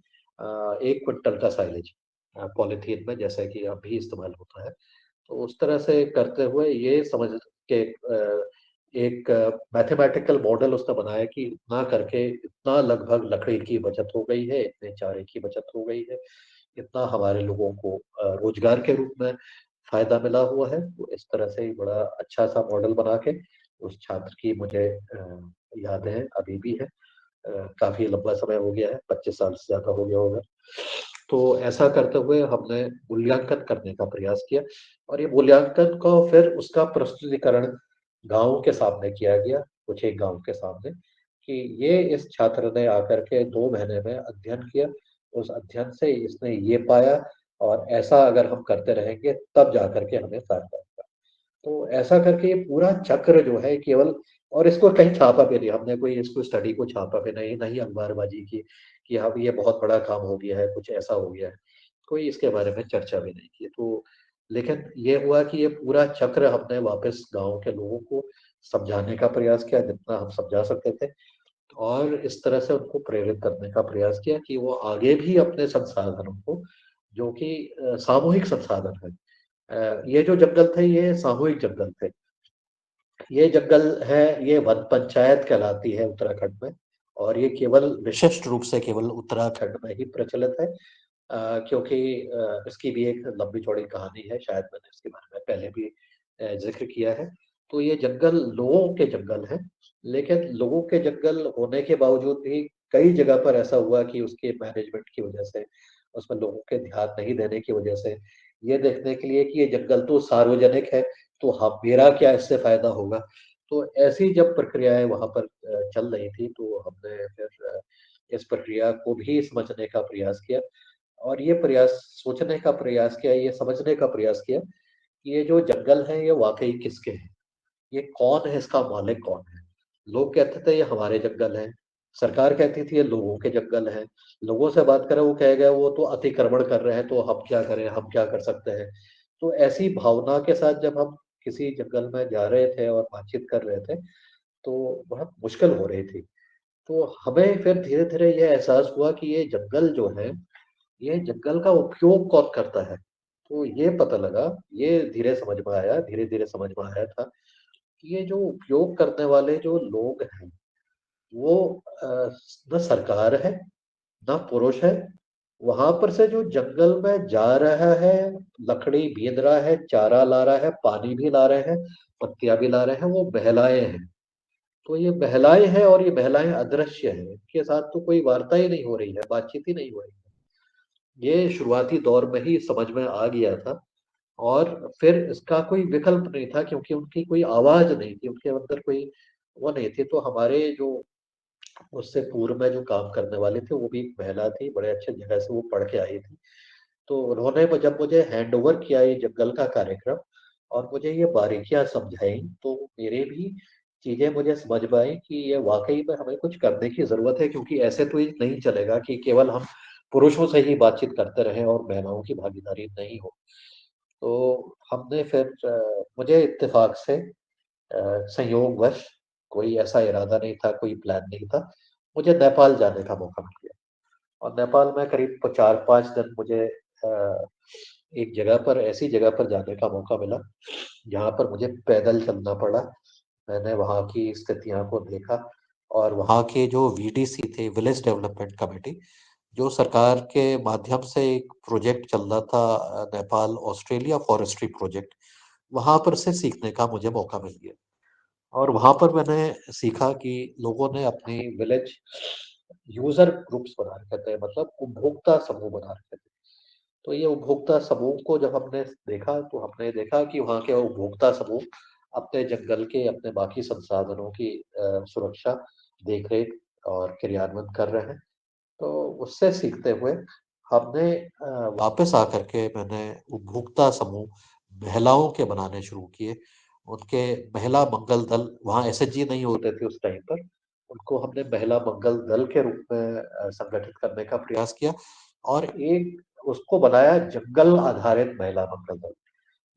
1 क्विंटल का साइलेज पॉलीथीन में जैसा कि अब भी इस्तेमाल होता है। तो उस तरह से करते हुए ये समझ के एक मैथमेटिकल मॉडल उसने बनाया कि इतना करके इतना लगभग लकड़ी की बचत हो गई है, इतने चारे की बचत हो गई है, इतना हमारे लोगों को रोज़गार के रूप में फ़ायदा मिला हुआ है। तो इस तरह से ही बड़ा अच्छा-सा मॉडल बना के उस छात्र की मुझे यादें अभी भी हैं। काफ़ी लंबा समय हो गया है, 25 साल से ज़्यादा हो गया होगा। तो ऐसा करते हुए हमने मूल्यांकन करने का प्रयास किया और ये मूल्यांकन को फिर उसका प्रस्तुतिकरण गाँव के सामने किया गया, कुछ एक गाँव के सामने, कि ये इस छात्र ने आकर के 2 महीने में अध्ययन किया। उस अध्ययन से इसने ये पाया और ऐसा अगर हम करते रहेंगे तब जाकर के हमें फ़ायदा होगा। तो ऐसा करके ये पूरा चक्र जो है केवल, और इसको कहीं छापा भी नहीं, हमने कोई इसको स्टडी को छापा भी नहीं, ना ही अखबारबाज़ी की कि अब ये बहुत बड़ा काम हो गया है, कुछ ऐसा हो गया है। कोई इसके बारे में चर्चा भी नहीं की। तो लेकिन ये हुआ कि ये पूरा चक्र हमने वापस गाँव के लोगों को समझाने का प्रयास किया, जितना हम समझा सकते थे और इस तरह से उनको प्रेरित करने का प्रयास किया कि वो आगे भी अपने संसाधनों को, जो कि सामूहिक संसाधन है। ये जो जंगल थे, ये सामूहिक जंगल थे। ये जंगल है, ये वन पंचायत कहलाती है उत्तराखंड में, और ये केवल विशिष्ट रूप से केवल उत्तराखंड में ही प्रचलित है। क्योंकि इसकी भी एक लंबी चौड़ी कहानी है, शायद मैंने इसके बारे में पहले भी जिक्र किया है। तो ये जंगल लोगों के जंगल हैं, लेकिन लोगों के जंगल होने के बावजूद भी कई जगह पर ऐसा हुआ कि उसके मैनेजमेंट की वजह से, उसमें लोगों के ध्यान नहीं देने की वजह से, ये देखने के लिए कि ये जंगल तो सार्वजनिक है, तो हम मेरा क्या इससे फ़ायदा होगा? तो ऐसी जब प्रक्रियाएँ वहाँ पर चल रही थी, तो हमने फिर इस प्रक्रिया को भी समझने का प्रयास किया, और ये प्रयास सोचने का प्रयास किया, ये समझने का प्रयास किया कि ये जो जंगल हैं, ये वाक़ई किसके हैं? ये कौन है, इसका मालिक कौन है? लोग कहते थे ये हमारे जंगल हैं, सरकार कहती थी ये लोगों के जंगल हैं। लोगों से बात करें, वो कहेगा वो तो अतिक्रमण कर रहे हैं, तो हम क्या करें, हम क्या कर सकते हैं? तो ऐसी भावना के साथ जब हम किसी जंगल में जा रहे थे और बातचीत कर रहे थे, तो बहुत मुश्किल हो रही थी। तो हमें फिर धीरे-धीरे ये एहसास हुआ कि ये जंगल जो है, ये जंगल का उपयोग कौन करता है? तो ये पता लगा, ये धीरे-धीरे समझ में आया था कि ये जो उपयोग करने वाले जो लोग हैं, वो ना सरकार है, ना पुरुष है। वहाँ पर से जो जंगल में जा रहा है, लकड़ी बीन रहा है, चारा ला रहा है, पानी भी ला रहे हैं, पत्तियाँ भी ला रहे हैं, वो महिलाएँ हैं। तो ये महिलाएँ हैं, और ये महिलाएँ अदृश्य हैं, इनके साथ तो कोई वार्ता ही नहीं हो रही है, बातचीत ही नहीं हो रही है। ये शुरुआती दौर में ही समझ में आ गया था, और फिर इसका कोई विकल्प नहीं था, क्योंकि उनकी कोई आवाज़ नहीं थी, उनके अंदर कोई वो नहीं थी। तो हमारे जो उससे पूर्व में जो काम करने वाले थे, वो भी एक महिला थी, बड़े अच्छे जगह से वो पढ़ के आई थी। तो उन्होंने जब मुझे हैंडओवर किया ये जंगल का कार्यक्रम, और मुझे ये बारीकियाँ समझाई, तो मेरे भी चीज़ें मुझे समझ में आई कि ये वाक़ई में हमें कुछ करने की ज़रूरत है, क्योंकि ऐसे तो ये नहीं चलेगा कि केवल हम पुरुषों से ही बातचीत करते रहें और महिलाओं की भागीदारी नहीं हो। तो हमने फिर मुझे इत्तेफ़ाक से संयोगवश, कोई ऐसा इरादा नहीं था, कोई प्लान नहीं था, मुझे नेपाल जाने का मौका मिल गया, और नेपाल में करीब 4-5 दिन मुझे एक जगह पर, ऐसी जगह पर जाने का मौका मिला, जहाँ पर मुझे पैदल चलना पड़ा। मैंने वहाँ की स्थितियों को देखा, और वहाँ के जो वीडीसी थे, विलेज डेवलपमेंट कमिटी, जो सरकार के माध्यम से एक प्रोजेक्ट चल रहा था, नेपाल ऑस्ट्रेलिया फॉरेस्ट्री प्रोजेक्ट, वहाँ पर से सीखने का मुझे मौका मिल गया। और वहाँ पर मैंने सीखा कि लोगों ने अपनी विलेज यूज़र ग्रुप्स बना रखे थे, मतलब उपभोक्ता समूह बना रखे थे। तो ये उपभोक्ता समूह को जब हमने देखा, तो हमने देखा कि वहाँ के उपभोक्ता समूह अपने जंगल के, अपने बाकी संसाधनों की सुरक्षा, देख-रेख और क्रियान्वयन कर रहे हैं। तो उससे सीखते हुए हमने वापस आकर के मैंने उपभोक्ता समूह महिलाओं के बनाने शुरू किए। उनके महिला मंगल दल, वहाँ एसएचजी नहीं होते थे उस टाइम पर, उनको हमने महिला मंगल दल के रूप में संगठित करने का प्रयास किया, और एक उसको बनाया जंगल आधारित महिला मंगल दल।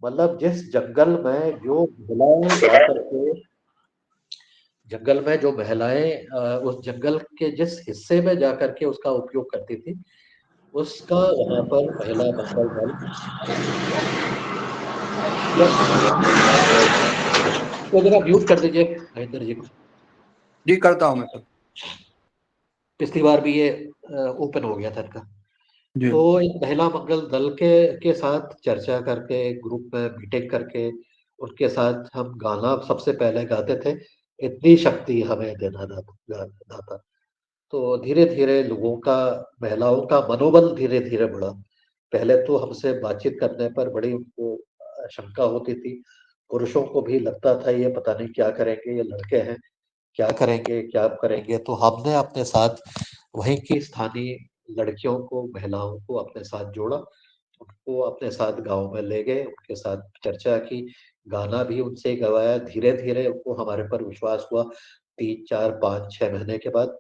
मतलब जिस जंगल में जो महिलाएँ उस जंगल के जिस हिस्से में जाकर के उसका उपयोग करती थी, उसका वहाँ पर महिला मंगल दल। या इसको ज़रा म्यूट कर दीजिए महेंद्र जी को। जी करता हूँ मैं सर। पिछली बार भी ये ओपन हो गया था इनका। जी तो एक महिला मंगल दल के साथ चर्चा करके, ग्रुप में मीटिंग करके, उनके साथ हम गाना सबसे पहले गाते थे, इतनी शक्ति हमें देना दाता। तो धीरे-धीरे लोगों का, महिलाओं का मनोबल धीरे-धीरे बढ़ा। पहले तो हमसे बातचीत करने पर बड़ी उनको शंका होती थी। पुरुषों को भी लगता था ये पता नहीं क्या करेंगे, ये लड़के हैं, क्या करेंगे, क्या करेंगे? तो हमने अपने साथ वहीं की स्थानीय लड़कियों को, महिलाओं को अपने साथ जोड़ा, उनको अपने साथ गाँव में ले गए, उनके साथ चर्चा की, गाना भी उनसे ही गवाया। धीरे-धीरे उनको हमारे पर विश्वास हुआ, 3, 4, 5, 6 महीने के बाद।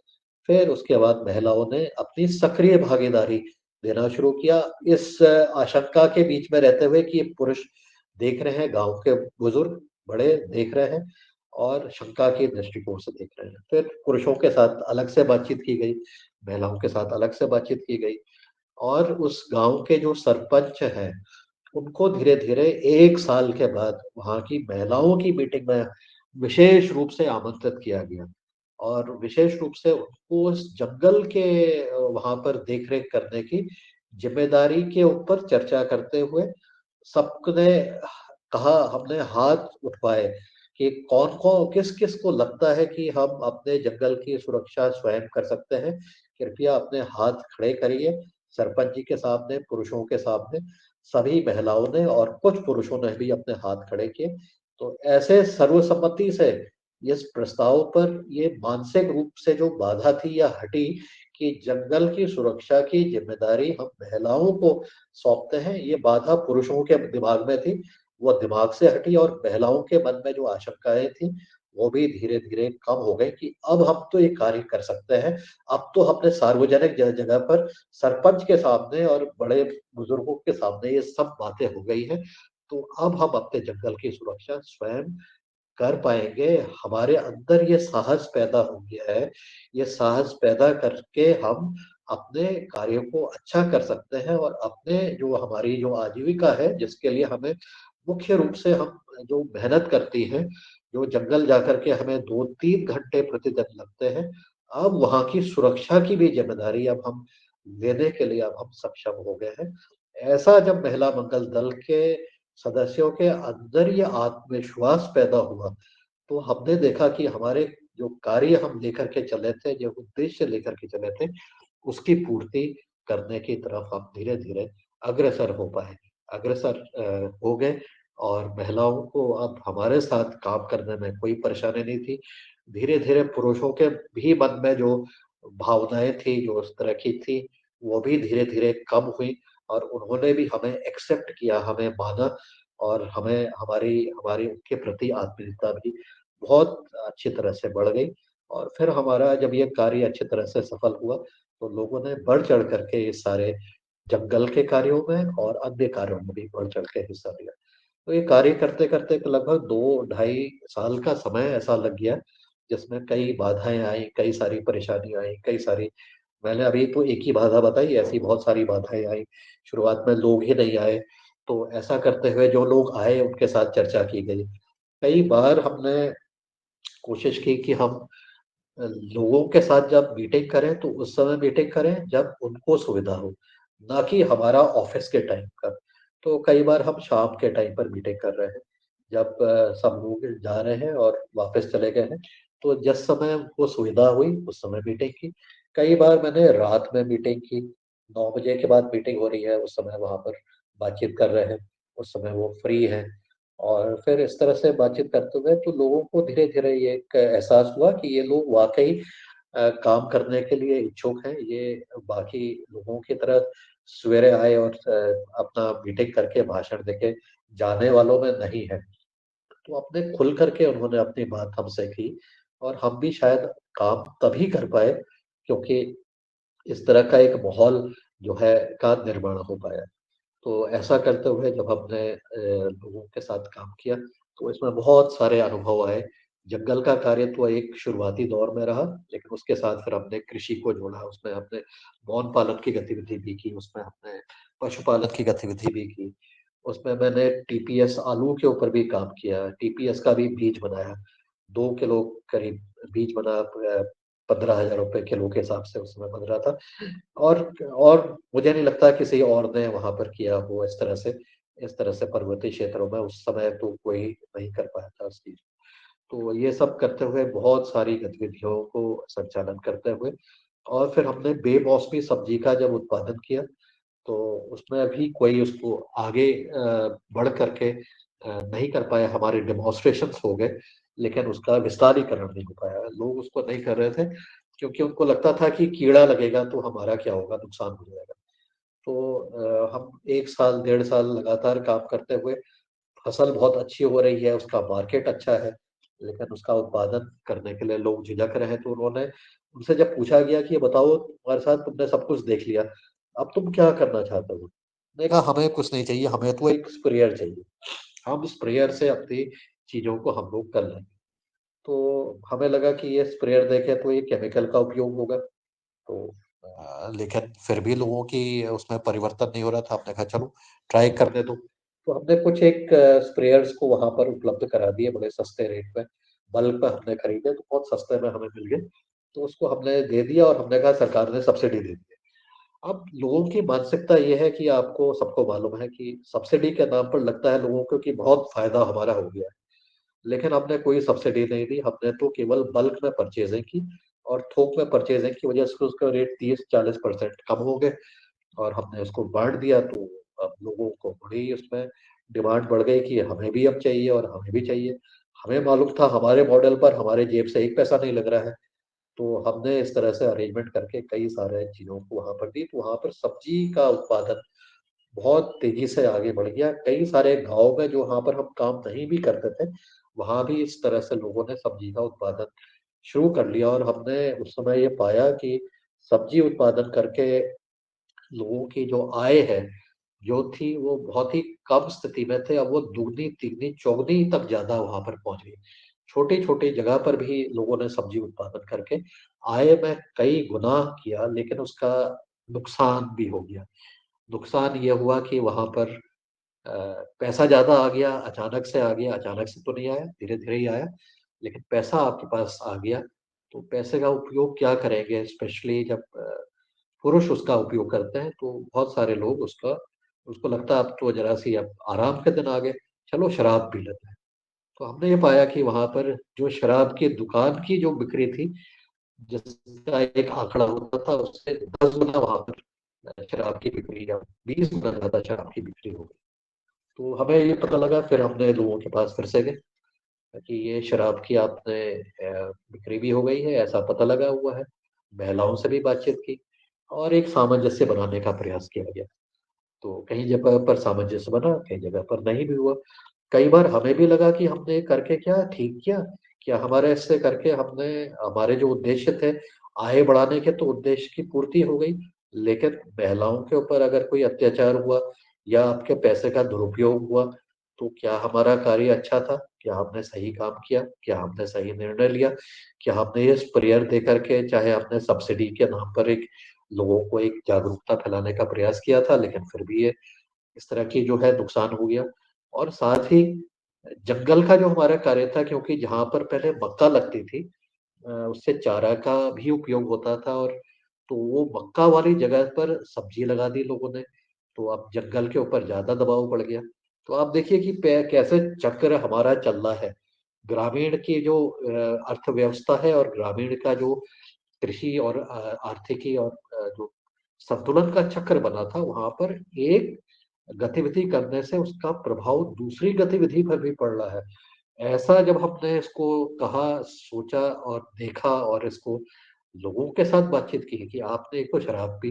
फिर उसके बाद महिलाओं ने अपनी सक्रिय भागीदारी देना शुरू किया, इस आशंका के बीच में रहते हुए कि पुरुष देख रहे हैं, गाँव के बुजुर्ग, बड़े देख रहे हैं, और शंका के दृष्टिकोण से देख रहे हैं। फिर पुरुषों के साथ अलग से बातचीत की गई, महिलाओं के साथ अलग से बातचीत की गई, और उस गाँव के जो सरपंच हैं, उनको धीरे-धीरे 1 साल के बाद वहाँ की महिलाओं की मीटिंग में विशेष रूप से आमंत्रित किया गया और विशेष रूप से उनको उस जंगल के वहाँ पर देख-रेख करने की ज़िम्मेदारी के ऊपर चर्चा करते हुए सबने कहा, हमने हाथ उठवाए कि कौन-कौन, किस-किस को लगता है कि हम अपने जंगल की सुरक्षा स्वयं कर सकते हैं। कृपया अपने हाथ खड़े करिए। सरपंच जी के सामने, पुरुषों के सामने, सभी महिलाओं ने और कुछ पुरुषों ने भी अपने हाथ खड़े किए। तो ऐसे सर्वसम्मति से इस प्रस्ताव पर ये मानसिक रूप से जो बाधा थी या हटी कि जंगल की सुरक्षा की ज़िम्मेदारी हम महिलाओं को सौंपते हैं, ये बाधा पुरुषों के दिमाग में थी, वो दिमाग से हटी और महिलाओं के मन में जो आशंकाएँ थी, वो भी धीरे-धीरे कम हो गई कि अब हम तो ये कार्य कर सकते हैं। अब तो हमने सार्वजनिक जगह पर सरपंच के सामने और बड़े बुजुर्गों के सामने ये सब बातें हो गई हैं, तो अब हम अपने जंगल की सुरक्षा स्वयं कर पाएँगे। हमारे अंदर ये साहस पैदा हो गया है, ये साहस पैदा करके हम अपने कार्यों को अच्छा कर सकते हैं और अपने जो हमारी जो आजीविका है, जिसके लिए हमें मुख्य रूप से हम जो मेहनत करती हैं, जो जंगल जाकर के हमें 2-3 घंटे प्रतिदिन लगते हैं, अब वहाँ की सुरक्षा की भी ज़िम्मेदारी अब हम लेने के लिए अब हम सक्षम हो गए हैं। ऐसा जब महिला मंगल दल के सदस्यों के अंदर ये आत्मविश्वास पैदा हुआ, तो हमने देखा कि हमारे जो कार्य हम लेकर के चले थे, जो उद्देश्य लेकर के चले थे, उसकी पूर्ति करने की तरफ हम धीरे-धीरे अग्रसर हो पाए। अग्रसर हो गए और महिलाओं को अब हमारे साथ काम करने में कोई परेशानी नहीं थी। धीरे-धीरे पुरुषों के भी मन में जो भावनाएँ थी, जो उस तरह की थी, वो भी धीरे-धीरे कम हुई और उन्होंने भी हमें एक्सेप्ट किया, हमें माना और हमें हमारी हमारी उनके प्रति आत्मीयता भी बहुत अच्छी तरह से बढ़ गई और फिर हमारा जब ये कार्य अच्छी तरह से सफल हुआ, तो लोगों ने बढ़-चढ़ कर के इस सारे जंगल के कार्यों में और अन्य कार्यों में भी बढ़-चढ़ के हिस्सा लिया। तो ये कार्य करते-करते लगभग 2 ढाई साल का समय ऐसा लग गया, जिसमें कई बाधाएँ आई, कई सारी परेशानियाँ आई, कई सारी मैंने अभी तो एक ही बाधा बताई, ऐसी बहुत सारी बाधाएँ आई। शुरुआत में लोग ही नहीं आए, तो ऐसा करते हुए जो लोग आए, उनके साथ चर्चा की गई। कई बार हमने कोशिश की कि हम लोगों के साथ जब मीटिंग करें तो उस समय मीटिंग करें जब उनको सुविधा हो, ना कि हमारा ऑफ़िस के टाइम का। तो कई बार हम शाम के टाइम पर मीटिंग कर रहे हैं, जब सब लोग जा रहे हैं और वापस चले गए हैं, तो जिस समय उनको सुविधा हुई उस समय मीटिंग की। कई बार मैंने रात में मीटिंग की, 9 बजे के बाद मीटिंग हो रही है, उस समय वहाँ पर बातचीत कर रहे हैं, उस समय वो फ्री हैं। और फिर इस तरह से बातचीत करते हुए तो लोगों को धीरे-धीरे ये एक एहसास हुआ कि ये लोग वाक़ई काम करने के लिए इच्छुक हैं। ये बाकी लोगों की तरह सवेरे आए और अपना मीटिंग करके भाषण देके जाने वालों में नहीं है। तो अपने खुल कर के उन्होंने अपनी बात हमसे की और हम भी शायद काम तभी कर पाए क्योंकि इस तरह का एक माहौल जो है का निर्माण हो पाया। तो ऐसा करते हुए जब हमने लोगों के साथ काम किया, तो इसमें बहुत सारे अनुभव आए। जंगल का कार्य तो एक शुरुआती दौर में रहा, लेकिन उसके साथ फिर हमने कृषि को जोड़ा, उसमें हमने मौन पालन की गतिविधि भी की, उसमें हमने पशुपालन की गतिविधि भी की। उसमें मैंने टीपीएस आलू के ऊपर भी काम किया, टीपीएस का भी बीज बनाया। 2 किलो करीब बीज बना, 15,000 रुपए किलो के हिसाब से उस समय बन रहा था। और और मुझे नहीं लगता किसी और ने वहाँ पर किया हो इस तरह से पर्वतीय क्षेत्रों में उस समय तो कोई नहीं कर पाया था उस चीज़। तो ये सब करते हुए बहुत सारी गतिविधियों को संचालन करते हुए और फिर हमने बेमौसमी सब्जी का जब उत्पादन किया, तो उसमें भी कोई उसको आगे बढ़ कर के नहीं कर पाया, हमारे डेमोंस्ट्रेशंस हो गए, लेकिन उसका विस्तारीकरण नहीं हो पाया। लोग उसको नहीं कर रहे थे, क्योंकि उनको लगता था कि कीड़ा लगेगा तो हमारा क्या होगा, नुकसान हो जाएगा। तो हम 1 साल, डेढ़ साल लगातार काम करते हुए फसल बहुत अच्छी हो रही है, उसका मार्केट अच्छा है, लेकिन उसका उत्पादन करने के लिए लोग झिझक रहे हैं, तो उनसे जब पूछा गया कि ये बताओ तुम्हारे साथ तुमने सब कुछ देख लिया, अब तुम क्या करना चाहते हो? मैंने कहा हमें कुछ नहीं चाहिए, हमें तो एक स्प्रेयर चाहिए। हम स्प्रेयर से अपनी चीज़ों को हम लोग कर लेंगे। तो हमें लगा कि ये स्प्रेयर देखें तो ये केमिकल का उपयोग होगा। तो लेकिन फिर भी लोगों की उसमें परिवर्तन नहीं हो रहा था। हमने कहा चलो ट्राई करने दो। तो हमने कुछ एक स्प्रेयर्स को वहाँ पर उपलब्ध करा दिए बड़े सस्ते रेट में बल्क में हमने खरीदे तो बहुत सस्ते में हमें मिल गए, तो उसको हमने दे दिया और हमने कहा सरकार ने सब्सिडी दे दी है। अब लोगों की मानसिकता ये है कि आपको सबको मालूम है कि सब्सिडी के नाम पर लगता है लोगों को कि बहुत फायदा हमारा हो गया है, लेकिन हमने कोई सब्सिडी नहीं दी, हमने तो केवल बल्क में परचेजिंग की और थोक में परचेजिंग की वजह से उसका रेट 30-40% कम हो गए और हमने उसको बाँट दिया, तो अब लोगों को बड़ी उसमें डिमांड बढ़ गई कि हमें भी अब चाहिए और हमें भी चाहिए। हमें मालूम था हमारे मॉडल पर हमारे जेब से 1 पैसा नहीं लग रहा है, तो हमने इस तरह से अरेंजमेंट करके कई सारे चीज़ों को वहाँ पर दी, तो वहाँ पर सब्ज़ी का उत्पादन बहुत तेज़ी से आगे बढ़ गया। कई सारे गाँव में जहाँ पर हम काम नहीं भी करते थे, वहाँ भी इस तरह से लोगों ने सब्ज़ी का उत्पादन शुरू कर लिया और हमने उस समय ये पाया कि सब्ज़ी उत्पादन करके लोगों की जो आय है, जो थी वो बहुत ही कम स्थिति में थे, अब वो दुगनी, तिगनी, चौगुनी तक ज़्यादा वहाँ पर पहुँच गई। छोटी-छोटी जगह पर भी लोगों ने सब्ज़ी उत्पादन करके आय में कई गुना किया, लेकिन उसका नुकसान भी हो गया। नुकसान ये हुआ कि वहाँ पर अ, पैसा ज़्यादा आ गया, अचानक से तो नहीं आया, धीरे-धीरे ही आया, लेकिन पैसा आपके पास आ गया, तो पैसे का उपयोग क्या करेंगे? स्पेशली जब पुरुष उसका उपयोग करते हैं, तो बहुत सारे लोग उसको लगता है अब तो ज़रा-सी अब आराम के दिन आ गए, चलो शराब पी लेते हैं। तो हमने ये पाया कि वहाँ पर जो शराब की दुकान की जो बिक्री थी, जिसका एक आंकड़ा होता था, उससे 10 गुना वहाँ पर शराब की बिक्री या 20 गुना ज़्यादा शराब की बिक्री हो गई। तो हमें ये पता लगा, फिर हमने लोगों के पास फिर से गए कि ये शराब की आपने बिक्री भी हो गई है, ऐसा पता लगा हुआ है। महिलाओं से भी बातचीत की और एक सामंजस्य बनाने का प्रयास किया गया। तो कहीं जगह पर सामंजस्य बना, कई जगह पर नहीं भी हुआ। कई बार हमें भी लगा कि हमने करके क्या ठीक किया? क्या हमारे ऐसे करके हमने हमारे जो उद्देश्य थे, आय बढ़ाने के तो उद्देश्य की पूर्ति हो गई, लेकिन महिलाओं के ऊपर अगर कोई अत्याचार हुआ या आपके पैसे का दुरुपयोग हुआ, तो क्या हमारा कार्य अच्छा था? क्या हमने सही काम किया? क्या हमने सही निर्णय लिया? क्या हमने ये स्प्रेयर दे कर के चाहे आपने सब्सिडी के नाम पर एक लोगों को एक जागरूकता फैलाने का प्रयास किया था, लेकिन फिर भी ये इस तरह की जो है नुकसान हो गया और साथ ही जंगल का जो हमारा कार्य था क्योंकि जहाँ पर पहले मक्का लगती थी उससे चारा का भी उपयोग होता था और तो वो मक्का वाली जगह पर सब्ज़ी लगा दी लोगों ने, तो अब जंगल के ऊपर ज़्यादा दबाव पड़ गया। तो आप देखिए कि पै कैसे चक्र हमारा चल रहा है। ग्रामीण की जो अर्थव्यवस्था है और ग्रामीण का जो कृषि और आर्थिकी और जो संतुलन का चक्र बना था, वहाँ पर एक गतिविधि करने से उसका प्रभाव दूसरी गतिविधि पर भी पड़ रहा है। ऐसा जब हमने इसको कहा, सोचा और देखा और इसको लोगों के साथ बातचीत की कि आपने एक तो शराब पी,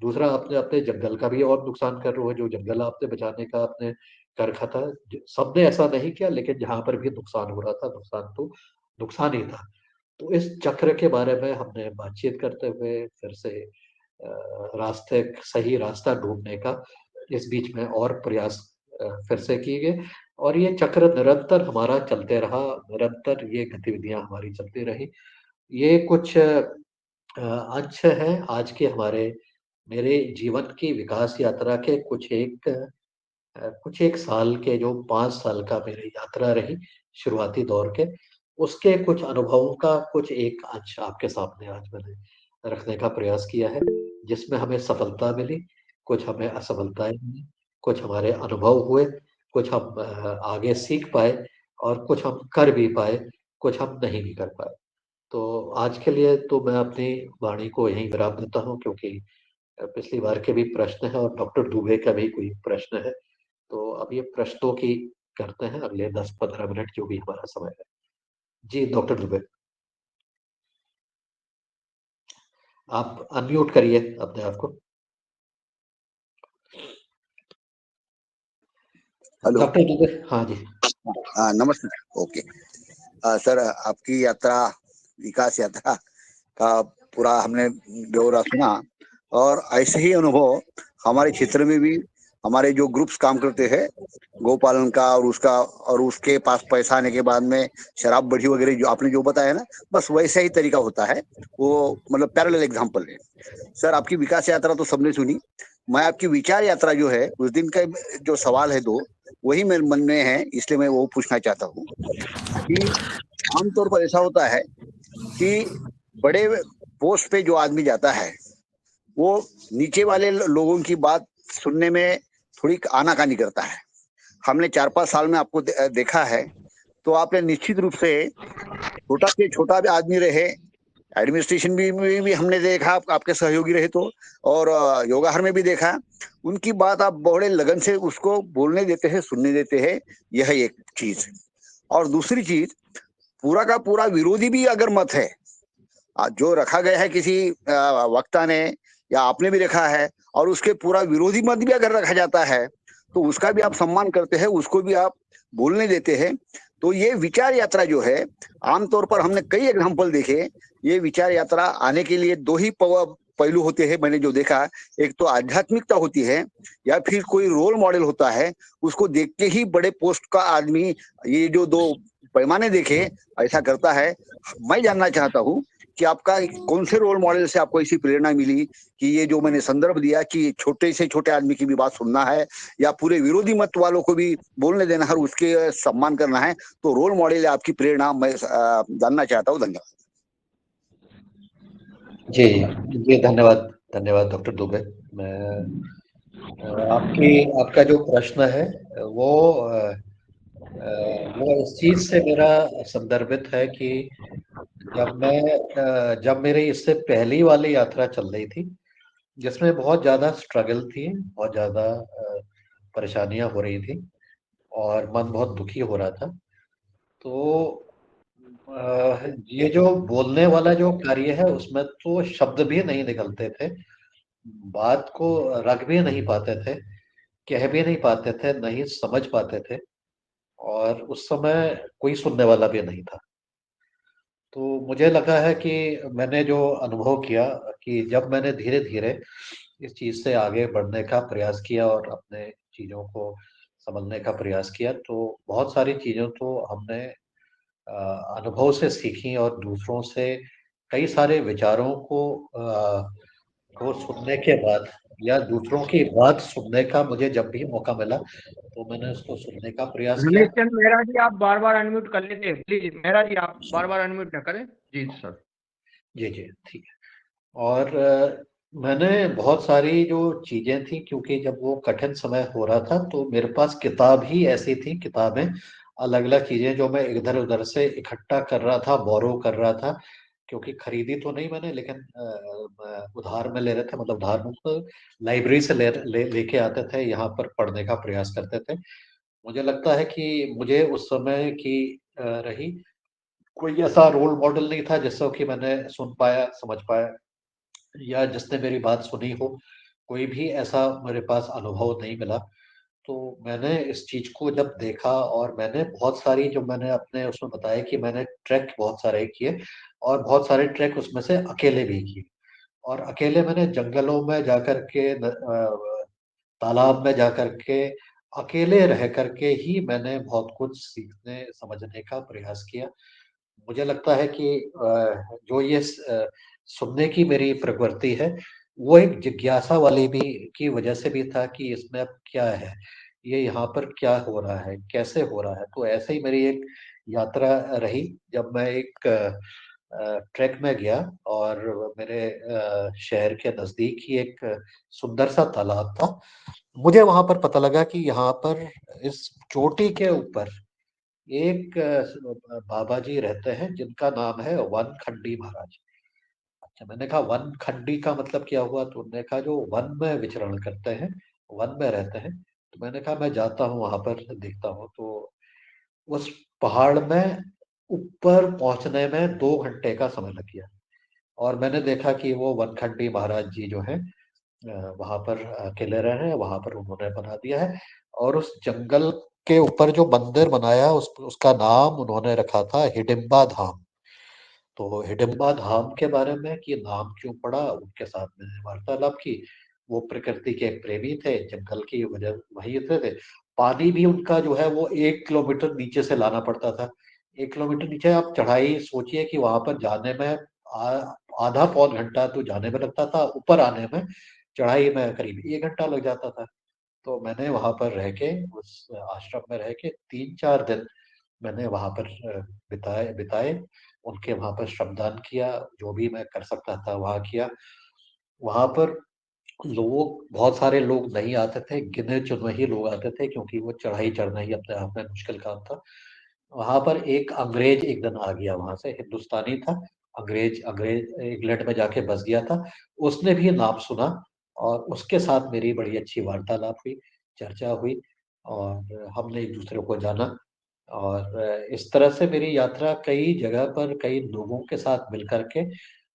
दूसरा आपने अपने जंगल का भी और नुकसान कर रहे हो, जो जंगल आपने बचाने का आपने कर रखा था। ज सबने ऐसा नहीं किया लेकिन जहाँ पर भी नुकसान हो रहा था, नुकसान तो नुकसान ही था। तो इस चक्र के बारे में हमने बातचीत करते हुए फिर से सही रास्ता ढूँढने का इस बीच में और प्रयास फिर से किए गए और ये चक्र निरंतर हमारा चलते रहा, निरंतर ये गतिविधियाँ हमारी चलती रही। ये कुछ अंश हैं आज के हमारे मेरे जीवन की विकास यात्रा के कुछ एक साल के जो 5 साल का मेरी यात्रा रही, शुरुआती दौर के, उसके कुछ अनुभवों का कुछ एक अंश आपके सामने आज मैंने रखने का प्रयास किया है, जिसमें हमें सफलता मिली, कुछ हमें असफलताएँ मिली, कुछ हमारे अनुभव हुए, कुछ हम आगे सीख पाए और कुछ हम कर भी पाए, कुछ हम नहीं भी कर पाए। तो आज के लिए तो मैं अपनी वाणी को यहीं विराम देता हूँ क्योंकि पिछली बार के भी प्रश्न हैं और डॉक्टर दुबे का भी कोई प्रश्न है। तो अब ये प्रश्नों की करते हैं अगले 10-15 मिनट जो भी हमारा समय है। जी, डॉक्टर दुबे, आप अनम्यूट करिए अपने आप को। हेलो। डॉक्टर दुबे हाँ जी। नमस्कार। ओके। सर, आपकी यात्रा, विकास यात्रा का पूरा हमने ब्यौरा सुना और ऐसे ही अनुभव हमारे क्षेत्र में भी हमारे जो ग्रुप्स काम करते हैं गौपालन का और उसके पास पैसा आने के बाद में शराब बढ़ी वगैरह जो आपने जो बताया ना, बस वैसा ही तरीका होता है। वो मतलब पैरेलल एग्जांपल है। सर, आपकी विकास यात्रा तो सबने सुनी। मैं आपकी विचार यात्रा जो है उस दिन का जो सवाल है दो, वही मेरे मन में है, इसलिए मैं वो पूछना चाहता हूँ कि आमतौर पर ऐसा होता है कि बड़े पोस्ट पे जो आदमी जाता है वो नीचे वाले लोगों की बात सुनने में थोड़ी आनाकानी करता है। हमने 4-5 साल में आपको देखा है, तो आपने निश्चित रूप से छोटा से छोटा भी आदमी रहे, एडमिनिस्ट्रेशन में भी हमने देखा, आपके सहयोगी रहे तो, और योगाहर में भी देखा, उनकी बात आप बड़े लगन से उसको बोलने देते हैं, सुनने देते हैं, यह एक चीज। और दूसरी चीज, पूरा का पूरा विरोधी भी अगर मत है, जो रखा गया है किसी वक्ता ने या आपने भी रखा है, और उसके पूरा विरोधी मत भी अगर रखा जाता है तो उसका भी आप सम्मान करते हैं, उसको भी आप बोलने देते हैं। तो ये विचार यात्रा जो है, आमतौर पर हमने कई एग्जाम्पल देखे, ये विचार यात्रा आने के लिए दो ही पहलू होते हैं मैंने जो देखा। एक तो आध्यात्मिकता होती है, या फिर कोई रोल मॉडल होता है, उसको देख के ही बड़े पोस्ट का आदमी, ये जो दो पैमाने देखे, ऐसा करता है। मैं जानना चाहता हूँ कि आपका कौन से रोल मॉडल से आपको ऐसी प्रेरणा मिली कि ये जो मैंने संदर्भ दिया कि छोटे से छोटे आदमी की भी बात सुनना है, या पूरे विरोधी मत वालों को भी बोलने देना है और उसके सम्मान करना है, तो रोल मॉडल आपकी प्रेरणा मैं जानना चाहता हूँ। धन्यवाद। जी जी, धन्यवाद धन्यवाद डॉक्टर दुबे। मैं आपका जो प्रश्न है वो वो इस चीज से मेरा संदर्भित है कि जब मेरी इससे पहली वाली यात्रा चल रही थी, जिसमें बहुत ज्यादा स्ट्रगल थी, बहुत ज्यादा परेशानियां हो रही थी और मन बहुत दुखी हो रहा था। तो ये जो बोलने वाला जो कार्य है उसमें तो शब्द भी नहीं निकलते थे, बात को रख भी नहीं पाते थे, कह भी नहीं पाते थे, नहीं समझ पाते थे, और उस समय कोई सुनने वाला भी नहीं था। तो मुझे लगा है कि मैंने जो अनुभव किया कि जब मैंने धीरे धीरे इस चीज से आगे बढ़ने का प्रयास किया और अपने चीजों को समझने का प्रयास किया, तो बहुत सारी चीजों तो हमने अनुभव से सीखी, और दूसरों से कई सारे विचारों को सुनने के बाद, या दूसरों की बात सुनने का मुझे जब भी मौका मिला तो मैंने उसको सुनने का प्रयास किया। रमेश चंद मेहरा जी, आप बार बार अनम्यूट कर लीजिए प्लीज। मेहरा जी, आप बार बार अनम्यूट न करें। जी सर। जी जी, ठीक है। और मैंने बहुत सारी जो चीजें थी, क्योंकि जब वो कठिन समय हो रहा था तो मेरे पास किताब ही ऐसी थी, किताबें अलग अलग चीजें जो मैं इधर उधर से इकट्ठा कर रहा था, बोरो कर रहा था, क्योंकि खरीदी तो नहीं मैंने, लेकिन उधार में ले रहे थे, मतलब उधार में लाइब्रेरी से लेके आते थे, यहाँ पर पढ़ने का प्रयास करते थे। मुझे लगता है कि मुझे उस समय की रही कोई ऐसा रोल मॉडल नहीं था जिससे कि मैंने सुन पाया, समझ पाया, या जिसने मेरी बात सुनी हो। कोई भी ऐसा मेरे पास अनुभव नहीं मिला। तो मैंने इस चीज को जब देखा, और मैंने बहुत सारी, जो मैंने अपने उसमें बताया कि मैंने ट्रैक बहुत सारे किए, और बहुत सारे ट्रैक उसमें से अकेले भी किए, और अकेले मैंने जंगलों में जाकर के तालाब में जाकर के अकेले रह करके ही मैंने बहुत कुछ सीखने समझने का प्रयास किया। मुझे लगता है कि जो ये सुनने की मेरी प्रवृत्ति है, वो एक जिज्ञासा वाली भी की वजह से भी था कि इसमें अब क्या है, ये यहाँ पर क्या हो रहा है, कैसे हो रहा है। तो ऐसे ही मेरी एक यात्रा रही, जब मैं एक ट्रैक में गया, और मेरे शहर के नजदीक ही एक सुंदर सा तालाब था। मुझे वहां पर पता लगा कि यहाँ पर इस चोटी के ऊपर एक बाबा जी रहते हैं, जिनका नाम है वन खंडी महाराज। अच्छा, मैंने कहा वन खंडी का मतलब क्या हुआ, तो उन्होंने कहा जो वन में विचरण करते हैं, वन में रहते हैं। तो मैंने कहा मैं जाता हूँ वहां पर, देखता हूँ। तो उस पहाड़ में ऊपर पहुंचने में 2 घंटे का समय लग गया, और मैंने देखा कि वो वनखंडी महाराज जी जो है वहां पर अकेले रह रहे हैं, वहां पर उन्होंने बना दिया है। और उस जंगल के ऊपर जो मंदिर बनाया, उसका नाम उन्होंने रखा था हिडिंबा धाम। तो हिडिंबा धाम के बारे में कि नाम क्यों पड़ा, उनके साथ मैंने वार्तालाप की। वो प्रकृति के एक प्रेमी थे, जंगल की वजह वही थे। पानी भी उनका जो है वो 1 किलोमीटर नीचे से लाना पड़ता था। 1 किलोमीटर नीचे आप चढ़ाई सोचिए कि वहां पर जाने में आधा पौन घंटा तो जाने में लगता था, ऊपर आने में, चढ़ाई में करीब 1 घंटा लग जाता था। तो मैंने वहां पर रह के, उस आश्रम में रह के 3-4 दिन मैंने वहां पर बिताए, उनके वहां पर श्रमदान किया, जो भी मैं कर सकता था वहां किया। वहां पर बहुत सारे लोग नहीं आते थे, गिने चुने ही लोग आते थे, क्योंकि वो चढ़ाई चढ़ना ही अपने आप में मुश्किल काम था। वहां पर एक अंग्रेज एक दिन आ गया, वहां से हिंदुस्तानी था, अंग्रेज अंग्रेज इंग्लैंड में जाके बस गया था। उसने भी नाम सुना और उसके साथ मेरी बड़ी अच्छी वार्तालाप हुई, चर्चा हुई, और हमने एक दूसरे को जाना। और इस तरह से मेरी यात्रा कई जगह पर कई लोगों के साथ मिलकर के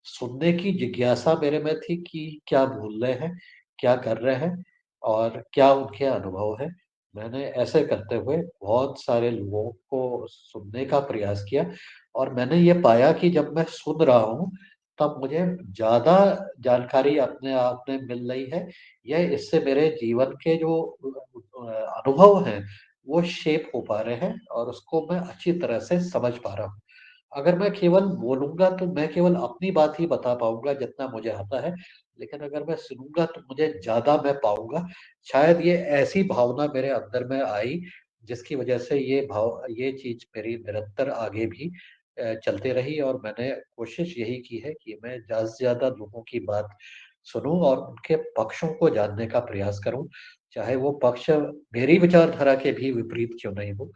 सुनने की जिज्ञासा मेरे में थी कि क्या बोल रहे हैं, क्या कर रहे हैं, और क्या उनके अनुभव है। मैंने ऐसे करते हुए बहुत सारे लोगों को सुनने का प्रयास किया, और मैंने ये पाया कि जब मैं सुन रहा हूँ तब मुझे ज्यादा जानकारी अपने आप में मिल रही है। यह इससे मेरे जीवन के जो अनुभव हैं वो शेप हो पा रहे हैं, और उसको मैं अच्छी तरह से समझ पा रहा हूँ। अगर मैं केवल बोलूंगा तो मैं केवल अपनी बात ही बता पाऊंगा जितना मुझे आता है, लेकिन अगर मैं सुनूंगा तो मुझे ज्यादा मैं पाऊंगा। शायद ये ऐसी भावना मेरे अंदर में आई, जिसकी वजह से ये चीज मेरी निरंतर आगे भी चलते रही, और मैंने कोशिश यही की है कि मैं ज्यादा से ज्यादा लोगों की बात सुनूं और उनके पक्षों को जानने का प्रयास करूं, चाहे वो पक्ष मेरी विचारधारा के भी विपरीत क्यों नहीं हो।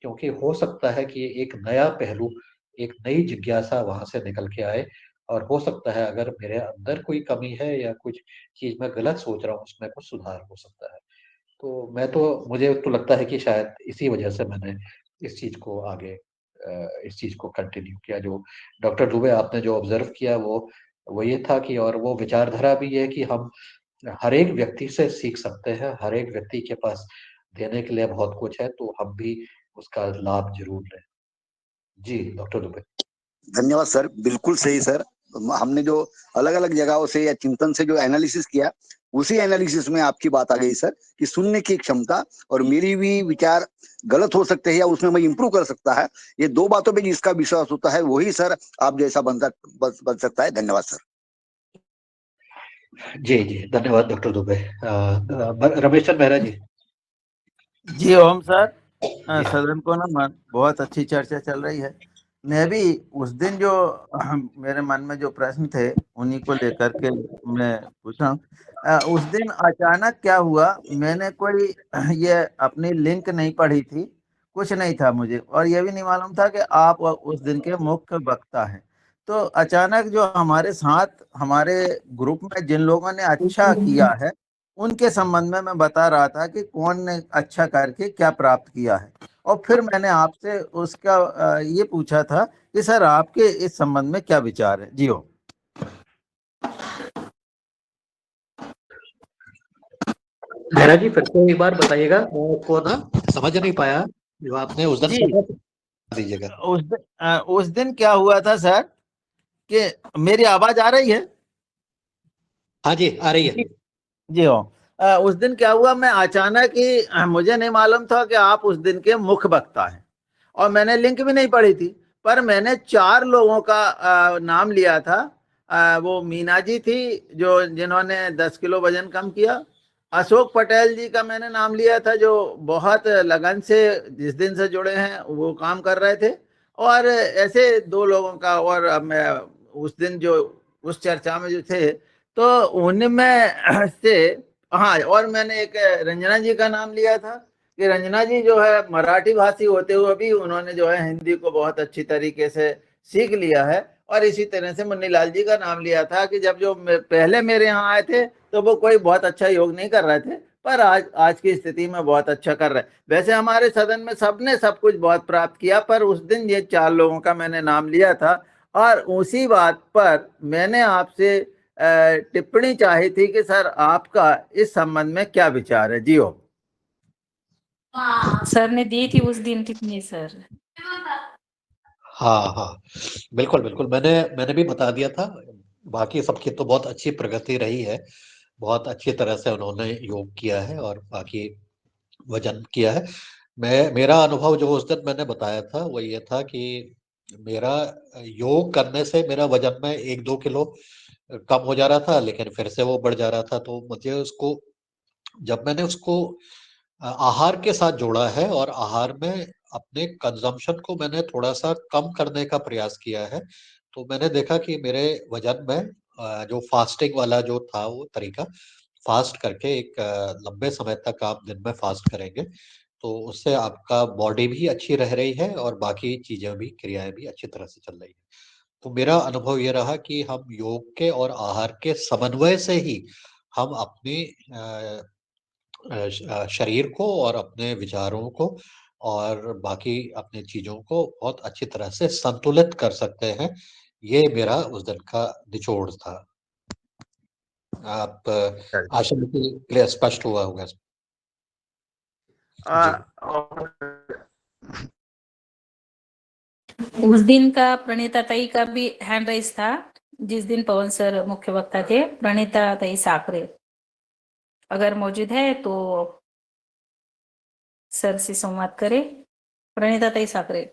क्योंकि हो सकता है कि एक नया पहलू, एक नई जिज्ञासा वहां से निकल के आए, और हो सकता है अगर मेरे अंदर कोई कमी है या कुछ चीज मैं गलत सोच रहा हूँ उसमें कुछ सुधार हो सकता है। तो मुझे तो लगता है कि शायद इसी वजह से मैंने इस चीज को इस चीज को कंटिन्यू किया। जो डॉक्टर दुबे आपने जो ऑब्जर्व किया वो ये था कि, और वो विचारधारा भी है कि हम हर एक व्यक्ति से सीख सकते हैं, हर एक व्यक्ति के पास देने के लिए बहुत कुछ है, तो हम भी उसका लाभ जरूर लें। जी डॉक्टर दुबे। धन्यवाद सर, बिल्कुल सही सर। हमने जो अलग अलग जगहों से या चिंतन से जो एनालिसिस किया, उसी एनालिसिस में आपकी बात आ गई सर कि सुनने की क्षमता और मेरी भी विचार गलत हो सकते हैं या उसमें मैं इंप्रूव कर सकता है। ये दो बातों पे जिसका विश्वास होता है वही सर आप जैसा बन सकता है। धन्यवाद सर। जी जी धन्यवाद डॉक्टर दुबे। रमेश चंद मेहरा जी। जी ओम सर। जी हाँ। सदन को ना बहुत अच्छी चर्चा चल रही है। मैं भी उस दिन जो मेरे मन में जो प्रश्न थे उन्हीं को लेकर के मैं पूछ रहा हूँ। उस दिन अचानक क्या हुआ, मैंने कोई ये अपनी लिंक नहीं पढ़ी थी, कुछ नहीं था मुझे, और ये भी नहीं मालूम था कि आप उस दिन के मुख्य वक्ता हैं। तो अचानक जो हमारे साथ हमारे ग्रुप में जिन लोगों ने अच्छा किया है उनके संबंध में मैं बता रहा था कि कौन ने अच्छा करके क्या प्राप्त किया है। और फिर मैंने आपसे उसका ये पूछा था कि सर आपके इस संबंध में क्या विचार है। जी हो। मेहरा जी फिर से एक बार बताइएगा, मैं आपको ना समझ नहीं पाया जो आपने उस दिन जी कहा था, दीजिएगा। उस दिन क्या हुआ था सर कि मेरी आवाज आ रही है? हाँ जी आ रही है। जी जी हो। उस दिन क्या हुआ, मैं अचानक ही मुझे नहीं मालूम था कि आप उस दिन के मुख्य वक्ता हैं, और मैंने लिंक भी नहीं पढ़ी थी। पर मैंने 4 लोगों का नाम लिया था। वो मीना जी थी जो जिन्होंने 10 किलो वजन कम किया। अशोक पटेल जी का मैंने नाम लिया था जो बहुत लगन से जिस दिन से जुड़े हैं वो काम कर रहे थे। और ऐसे 2 लोगों का, और अब मैं उस दिन जो उस चर्चा में जो थे तो उनमें से, हाँ, और मैंने एक रंजना जी का नाम लिया था कि रंजना जी जो है मराठी भाषी होते हुए भी उन्होंने जो है हिंदी को बहुत अच्छी तरीके से सीख लिया है। और इसी तरह से मुन्नीलाल जी का नाम लिया था कि जब जो पहले मेरे यहाँ आए थे तो वो कोई बहुत अच्छा योग नहीं कर रहे थे, पर आज आज की स्थिति में बहुत अच्छा कर रहे हैं। वैसे हमारे सदन में सबने सब कुछ बहुत प्राप्त किया, पर उस दिन ये 4 लोगों का मैंने नाम लिया था। और उसी बात पर मैंने आपसे टिप्पणी चाही थी कि सर आपका इस संबंध में क्या विचार है। जी हो। सर ने दी थी उस दिन टिप्पणी सर। हाँ हाँ बिल्कुल बिल्कुल, मैंने भी बता दिया था। बाकी सबकी तो बहुत अच्छी प्रगति रही है, बहुत अच्छी तरह से उन्होंने योग किया है और बाकी वजन किया है। मेरा अनुभव जो उस दिन मैंने बताया था वो ये था कि मेरा योग करने से मेरा वजन में 1-2 किलो कम हो जा रहा था, लेकिन फिर से वो बढ़ जा रहा था। तो मुझे उसको, जब मैंने उसको आहार के साथ जोड़ा है और आहार में अपने कंजम्पशन को मैंने थोड़ा सा कम करने का प्रयास किया है। तो मैंने देखा कि मेरे वजन में जो फास्टिंग वाला जो था वो तरीका, फास्ट करके एक लंबे समय तक आप दिन में फास्ट करेंगे तो उससे आपका बॉडी भी अच्छी रह रही है और बाकी चीजें भी, क्रियाएं भी अच्छी तरह से चल रही है। तो मेरा अनुभव ये रहा कि हम योग के और आहार के समन्वय से ही हम अपनी शरीर को और अपने विचारों को और बाकी अपनी चीजों को बहुत अच्छी तरह से संतुलित कर सकते हैं। ये मेरा उस दिन का निचोड़ था। आप आशा के लिए स्पष्ट हुआ होगा। जी। और उस दिन का प्रणीता ताई का भी हैंड राइज था, जिस दिन पवन सर मुख्य वक्ता थे। प्रणीता ताई साकरे अगर मौजूद है तो सर से संवाद करें। प्रणीता ताई साकरे।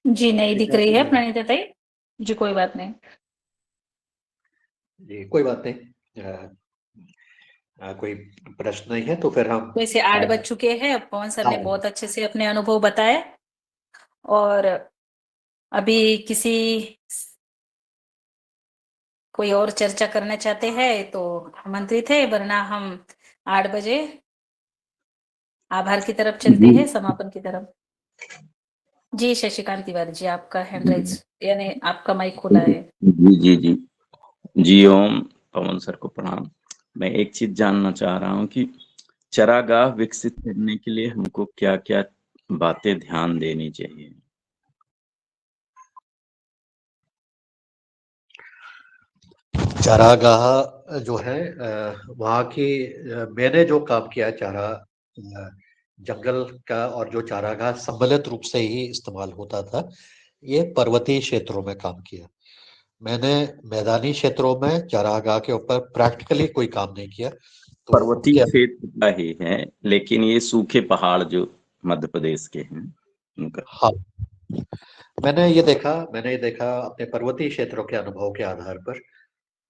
जी नहीं दिख रही है प्रणीता ताई जी, कोई बात नहीं जी, कोई बात नहीं। कोई प्रश्न नहीं है तो फिर हम वैसे 8 बज चुके हैं। पवन सर ने बहुत अच्छे से अपने अनुभव बताए और अभी किसी कोई और चर्चा करना चाहते हैं तो आमंत्रित है, वरना हम 8 बजे आभार की तरफ चलते हैं, समापन की तरफ। जी शशिकांत तिवारी जी, आपका हैंड राइज यानी आपका माइक खुला है। जी जी जी जी ओम। पवन सर को प्रणाम। मैं एक चीज जानना चाह रहा हूँ कि चरागाह विकसित करने के लिए हमको क्या क्या बातें ध्यान देनी चाहिए। चारागाह जो है वहाँ की मैंने जो काम किया जंगल का और जो चारागाह सम्मिलित रूप से ही इस्तेमाल होता था, ये पर्वतीय क्षेत्रों में काम किया। मैंने मैदानी क्षेत्रों में चारागाह के ऊपर प्रैक्टिकली कोई काम नहीं किया। तो पर्वतीय क्षेत्र का ही है, लेकिन ये सूखे पहाड़ जो मध्य प्रदेश के हैं उनका। हाँ, मैंने ये देखा अपने पर्वतीय क्षेत्रों के अनुभव के आधार पर,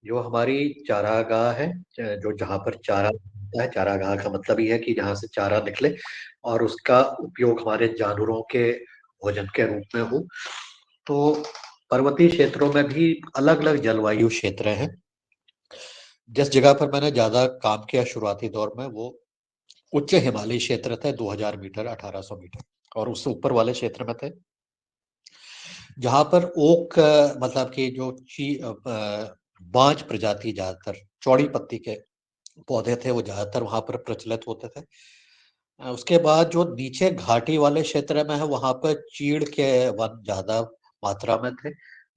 जो हमारी चारागाह है, जो जहाँ पर चारा होता है, चारागाह का मतलब ये है कि जहाँ से चारा निकले और उसका उपयोग हमारे जानवरों के भोजन के रूप में हो। तो पर्वतीय क्षेत्रों में भी अलग अलग जलवायु क्षेत्र हैं। जिस जगह पर मैंने ज्यादा काम किया शुरुआती दौर में, वो उच्च हिमालयी क्षेत्र थे, 2000 मीटर, 1800 मीटर, और उससे ऊपर वाले क्षेत्र में थे जहां पर ओक मतलब कि जो बांज प्रजाति, ज्यादातर चौड़ी पत्ती के पौधे थे, वो ज्यादातर वहां पर प्रचलित होते थे। उसके बाद जो नीचे घाटी वाले क्षेत्र में है, वहां पर चीड़ के वन ज्यादा मात्रा में थे।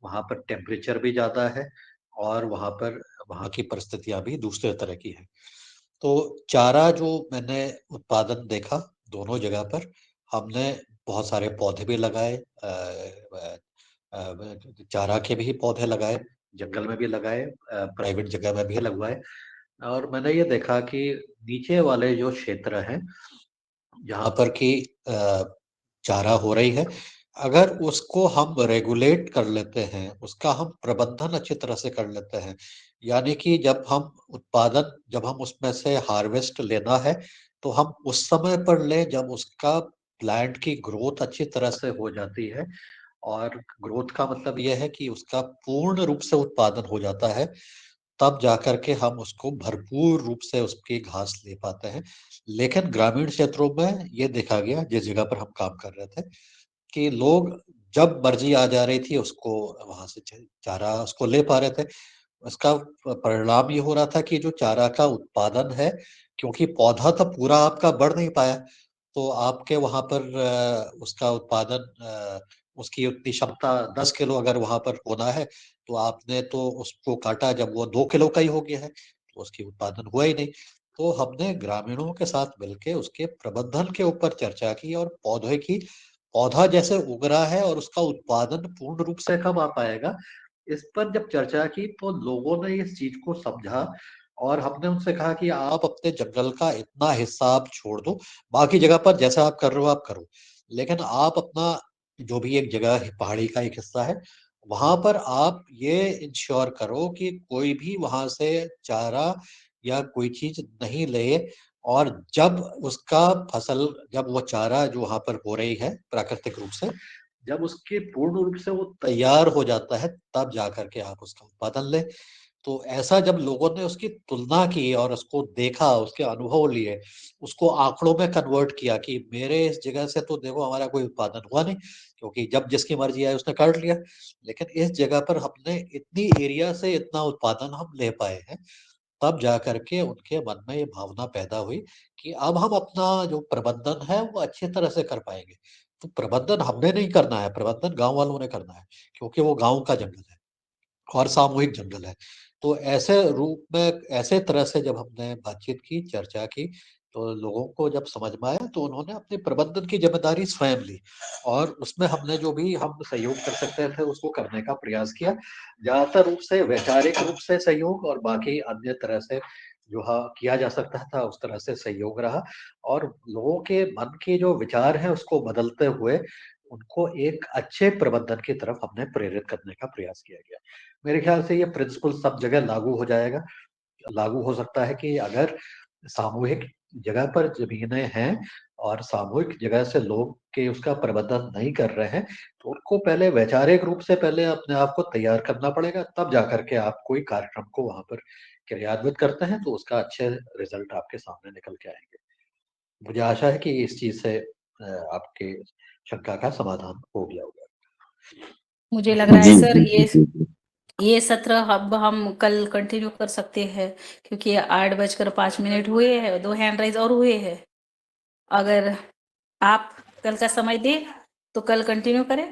वहां पर टेम्परेचर भी ज्यादा है और वहां की परिस्थितियां भी दूसरे तरह की है। तो चारा जो मैंने उत्पादन देखा दोनों जगह पर, हमने बहुत सारे पौधे भी लगाए, चारा के भी पौधे लगाए, जंगल में भी लगाए, प्राइवेट जगह में भी लगवाए। और मैंने ये देखा कि नीचे वाले जो क्षेत्र हैं जहाँ पर कि चारा हो रही है, अगर उसको हम रेगुलेट कर लेते हैं, उसका हम प्रबंधन अच्छी तरह से कर लेते हैं, यानी कि जब हम उसमें से हार्वेस्ट लेना है तो हम उस समय पर लें जब उसका प्लांट की ग्रोथ अच्छी तरह से हो जाती है। और ग्रोथ का मतलब यह है कि उसका पूर्ण रूप से उत्पादन हो जाता है, तब जाकर के हम उसको भरपूर रूप से उसकी घास ले पाते हैं। लेकिन ग्रामीण क्षेत्रों में ये देखा गया, जिस जगह पर हम काम कर रहे थे, कि लोग जब मर्जी आ जा रही थी उसको वहां से चारा उसको ले पा रहे थे। उसका परिणाम ये हो रहा था कि जो चारा का उत्पादन है, क्योंकि पौधा तो पूरा आपका बढ़ नहीं पाया, तो आपके वहां पर उसका उत्पादन उसकी उतनी क्षमता 10 किलो अगर वहां पर होना है, तो आपने तो उसको काटा जब वो 2 किलो का ही हो गया है, तो उसकी उत्पादन हुआ ही नहीं। तो हमने ग्रामीणों के साथ मिलके उसके प्रबंधन के ऊपर चर्चा की और पौधा जैसे उग रहा है और उसका उत्पादन पूर्ण रूप से कब आ पाएगा, इस पर जब चर्चा की तो लोगों ने इस चीज को समझा। और हमने उनसे कहा कि आप अपने जंगल का इतना हिस्सा आप छोड़ दो, बाकी जगह पर जैसा आप कर रहे हो आप करो, लेकिन आप अपना जो भी एक जगह है, पहाड़ी का एक हिस्सा है, वहां पर आप ये इंश्योर करो कि कोई भी वहां से चारा या कोई चीज नहीं ले। और जब उसका फसल, जब वो चारा जो वहां पर हो रही है प्राकृतिक रूप से, जब उसके पूर्ण रूप से वो तैयार हो जाता है, तब जाकर के आप उसका उत्पादन लें। तो ऐसा जब लोगों ने उसकी तुलना की और उसको देखा, उसके अनुभव लिए, उसको आंकड़ों में कन्वर्ट किया कि मेरे इस जगह से तो देखो हमारा कोई उत्पादन हुआ नहीं, क्योंकि जब जिसकी मर्जी आई उसने काट लिया, लेकिन इस जगह पर हमने इतनी एरिया से इतना उत्पादन हम ले पाए हैं, तब जा करके उनके मन में ये भावना पैदा हुई कि अब हम अपना जो प्रबंधन है वो अच्छी तरह से कर पाएंगे। तो प्रबंधन हमने नहीं करना है, प्रबंधन गांव वालों ने करना है, क्योंकि वो गांव का जंगल है और सामूहिक जंगल है। तो ऐसे रूप में, ऐसे तरह से जब हमने बातचीत की, चर्चा की, तो लोगों को जब समझ में आया तो उन्होंने अपने प्रबंधन की जिम्मेदारी स्वयं ली, और उसमें हमने जो भी हम सहयोग कर सकते थे उसको करने का प्रयास किया। ज्यादातर रूप से वैचारिक रूप से सहयोग, और बाकी अन्य तरह से जो किया जा सकता था उस तरह से सहयोग रहा। और लोगों के मन के जो विचार हैं उसको बदलते हुए उनको एक अच्छे प्रबंधन की तरफ हमने प्रेरित करने का प्रयास किया गया। मेरे ख्याल से ये प्रिंसिपल सब जगह लागू हो जाएगा। लागू हो सकता है कि अगर सामूहिक जगह पर जमीनें हैं और सामूहिक जगह से लोग के उसका प्रबंधन नहीं कर रहे हैं, तो उनको पहले वैचारिक रूप से पहले अपने आप को तैयार करना पड़ेगा, तब जाकर के आप कोई कार्यक्रम को वहां पर क्रियान्वित करते हैं तो उसका अच्छे रिजल्ट आपके सामने निकल के आएंगे। मुझे आशा है कि इस चीज से आपके शंका का समाधान हो गया होगा। मुझे लग रहा है जी सर जी जी ये सत्र अब हम कल कंटिन्यू कर सकते हैं, क्योंकि 8:05 हुए हैं, 2 हैंड राइज और हुए हैं। अगर आप कल का समय दें तो कल कंटिन्यू करें।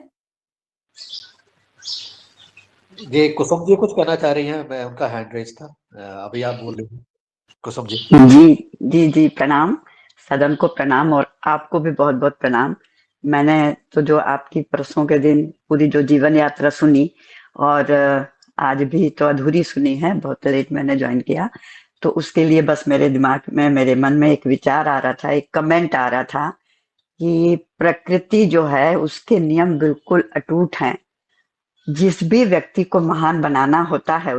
ये कुसुम जी कुछ कहना चाह रही हैं, मैं उनका हैंड रेज था, अभी आप बोल रही हैं कुसुम जी। जी जी जी, प्रणाम। सदन को प्रणाम और आपको भी बहुत बहुत प्रणाम। मैंने तो जो आपकी परसों के दिन पूरी जो जीवन यात्रा सुनी, और आज भी तो अधूरी सुनी है, बहुत लेट मैंने ज्वाइन किया, तो उसके लिए बस मेरे दिमाग में, मेरे मन में एक विचार आ रहा था, एक कमेंट आ रहा था कि प्रकृति जो है उसके नियम बिल्कुल अटूट हैं। जिस भी व्यक्ति को महान बनाना होता है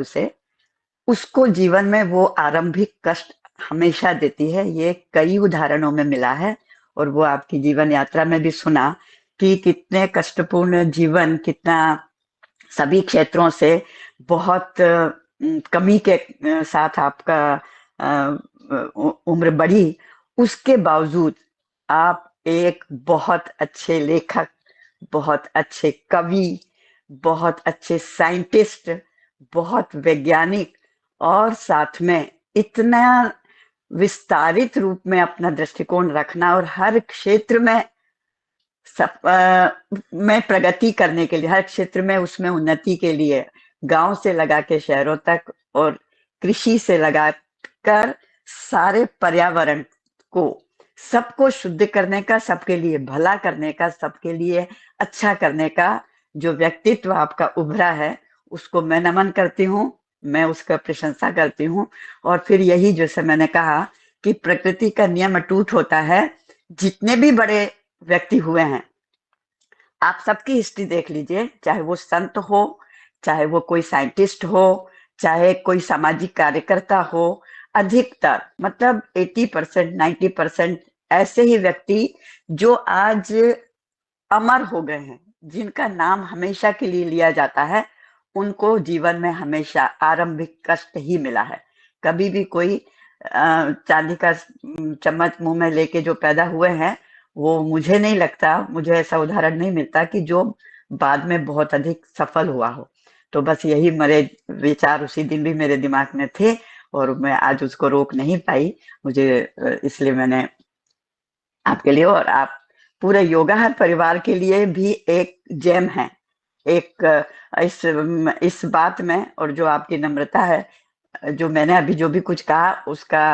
उसको जीवन में वो आरंभिक कष्ट हमेशा देती है। ये कई उदाहरणों में मिला है, और वो आपकी जीवन यात्रा में भी सुना कि कितने कष्टपूर्ण जीवन, कितना सभी क्षेत्रों से बहुत कमी के साथ आपका उम्र बढ़ी, उसके बावजूद आप एक बहुत अच्छे लेखक, बहुत अच्छे कवि, बहुत अच्छे साइंटिस्ट, बहुत वैज्ञानिक, और साथ में इतना विस्तारित रूप में अपना दृष्टिकोण रखना और हर क्षेत्र में में प्रगति करने के लिए, हर क्षेत्र में उसमें उन्नति के लिए, गांव से लगा के शहरों तक और कृषि से लगा कर सारे पर्यावरण को, सबको शुद्ध करने का, सबके लिए भला करने का, सबके लिए अच्छा करने का जो व्यक्तित्व आपका उभरा है, उसको मैं नमन करती हूँ, मैं उसका प्रशंसा करती हूँ। और फिर यही जैसे मैंने कहा कि प्रकृति का नियम अटूट होता है। जितने भी बड़े व्यक्ति हुए हैं, आप सबकी हिस्ट्री देख लीजिए, चाहे वो संत हो, चाहे वो कोई साइंटिस्ट हो, चाहे कोई सामाजिक कार्यकर्ता हो, अधिकतर मतलब 80%, 90% ऐसे ही व्यक्ति जो आज अमर हो गए हैं, जिनका नाम हमेशा के लिए लिया जाता है, उनको जीवन में हमेशा आरंभिक कष्ट ही मिला है। कभी भी कोई चांदी का चम्मच मुंह में लेके जो पैदा हुए हैं, वो मुझे नहीं लगता, मुझे ऐसा उदाहरण नहीं मिलता कि जो बाद में बहुत अधिक सफल हुआ हो। तो बस यही मेरे विचार उसी दिन भी मेरे दिमाग में थे, और मैं आज उसको रोक नहीं पाई। मुझे इसलिए मैंने आपके लिए और आप पूरे योगाहर परिवार के लिए भी एक जेम है, एक इस बात में। और जो आपकी नम्रता है, जो मैंने अभी जो भी कुछ कहा उसका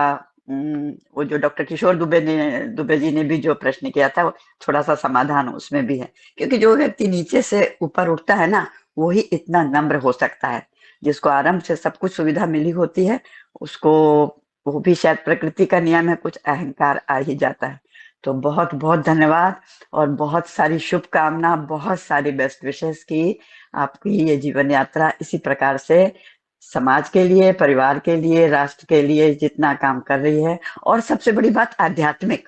वो जो डॉक्टर किशोर दुबे जी ने भी जो प्रश्न किया था, थोड़ा सा समाधान उसमें भी है। क्योंकि जो व्यक्ति नीचे से ऊपर उठता है ना, वो ही इतना नम्र हो सकता है। जिसको आरंभ से सब कुछ सुविधा मिली होती है, उसको वो भी शायद प्रकृति का नियम है, कुछ अहंकार आ ही जाता है। तो बहुत बहुत धन्यवाद और बहुत सारी शुभकामना, बहुत सारी बेस्ट विशेस की आपकी ये जीवन यात्रा इसी प्रकार से समाज के लिए, परिवार के लिए, राष्ट्र के लिए जितना काम कर रही है। और सबसे बड़ी बात आध्यात्मिक,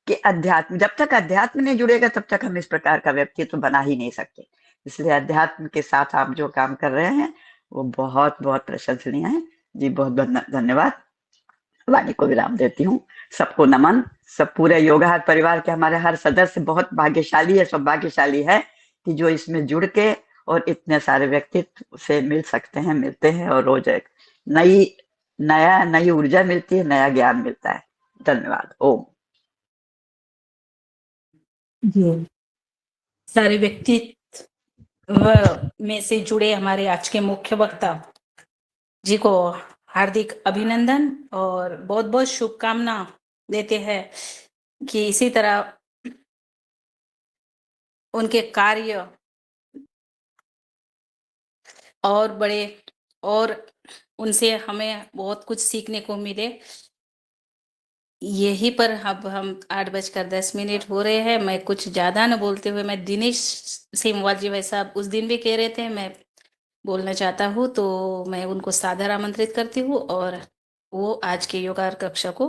कि अध्यात्म, जब तक अध्यात्म नहीं जुड़ेगा तब तक हम इस प्रकार का व्यक्तित्व बना ही नहीं सकते। इसलिए अध्यात्म के साथ आप जो काम कर रहे हैं वो बहुत बहुत प्रशंसनीय है जी। बहुत बहुत धन्यवाद। वाणी को विराम देती हूँ। सबको नमन। सब पूरे योगाहार परिवार के हमारे हर सदस्य बहुत भाग्यशाली है, सौभाग्यशाली है कि जो इसमें जुड़ के और इतने सारे व्यक्तित्व से मिल सकते हैं, मिलते हैं और रोज एक नई ऊर्जा मिलती है, नया ज्ञान मिलता है। धन्यवाद। ओम। जी, सारे व्यक्तित्व में से जुड़े हमारे आज के मुख्य वक्ता जी को हार्दिक अभिनंदन और बहुत बहुत शुभकामना देते हैं कि इसी तरह उनके कार्य और बड़े और उनसे हमें बहुत कुछ सीखने को मिले। यही पर अब हम 8:10 हो रहे हैं। मैं कुछ ज्यादा न बोलते हुए, मैं दिनेश सेमवाल जी भाई साहब उस दिन भी कह रहे थे मैं बोलना चाहता हूँ, तो मैं उनको सादर आमंत्रित करती हूँ और वो आज के योगार कक्षा को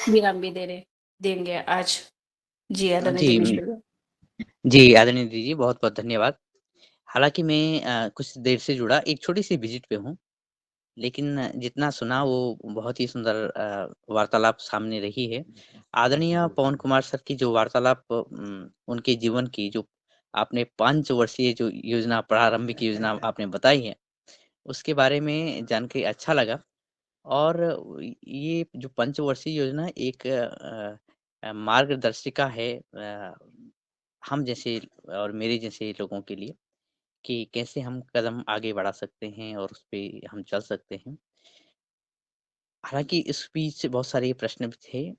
विराम भी देंगे आज। जी आदरणीय जी दिनेश भैया। जी आदरणीय दीदी जी, बहुत बहुत धन्यवाद। हालांकि मैं कुछ देर से जुड़ा, एक छोटी सी विजिट पे हूँ, लेकिन जितना सुना वो बहुत ही सुंदर वार्तालाप सामने रही है। आदरणीय पवन कुमार सर की जो वार्तालाप, उनके जीवन की जो आपने 5 वर्षीय जो योजना, प्रारंभिक योजना आपने बताई है, उसके बारे में जान के अच्छा लगा। और ये जो पंचवर्षीय योजना एक मार्गदर्शिका है हम जैसे और मेरे जैसे लोगों के लिए, कि कैसे हम कदम आगे बढ़ा सकते हैं और उस पे हम चल सकते हैं। हालाँकि इस बीच बहुत सारे प्रश्न भी थे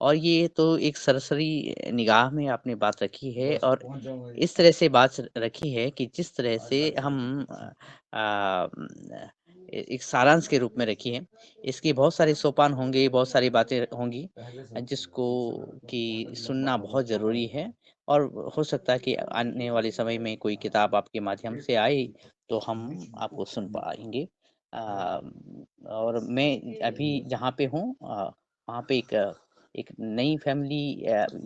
और ये तो एक सरसरी निगाह में आपने बात रखी है और इस तरह से बात रखी है कि जिस तरह से हम एक सारांश के रूप में रखी है। इसके बहुत सारे सोपान होंगे, बहुत सारी बातें होंगी जिसको कि सुनना बहुत ज़रूरी है और हो सकता है कि आने वाले समय में कोई किताब आपके माध्यम से आए तो हम आपको सुन पाएँगे। और मैं अभी जहाँ पे हूँ वहाँ पे एक नई फैमिली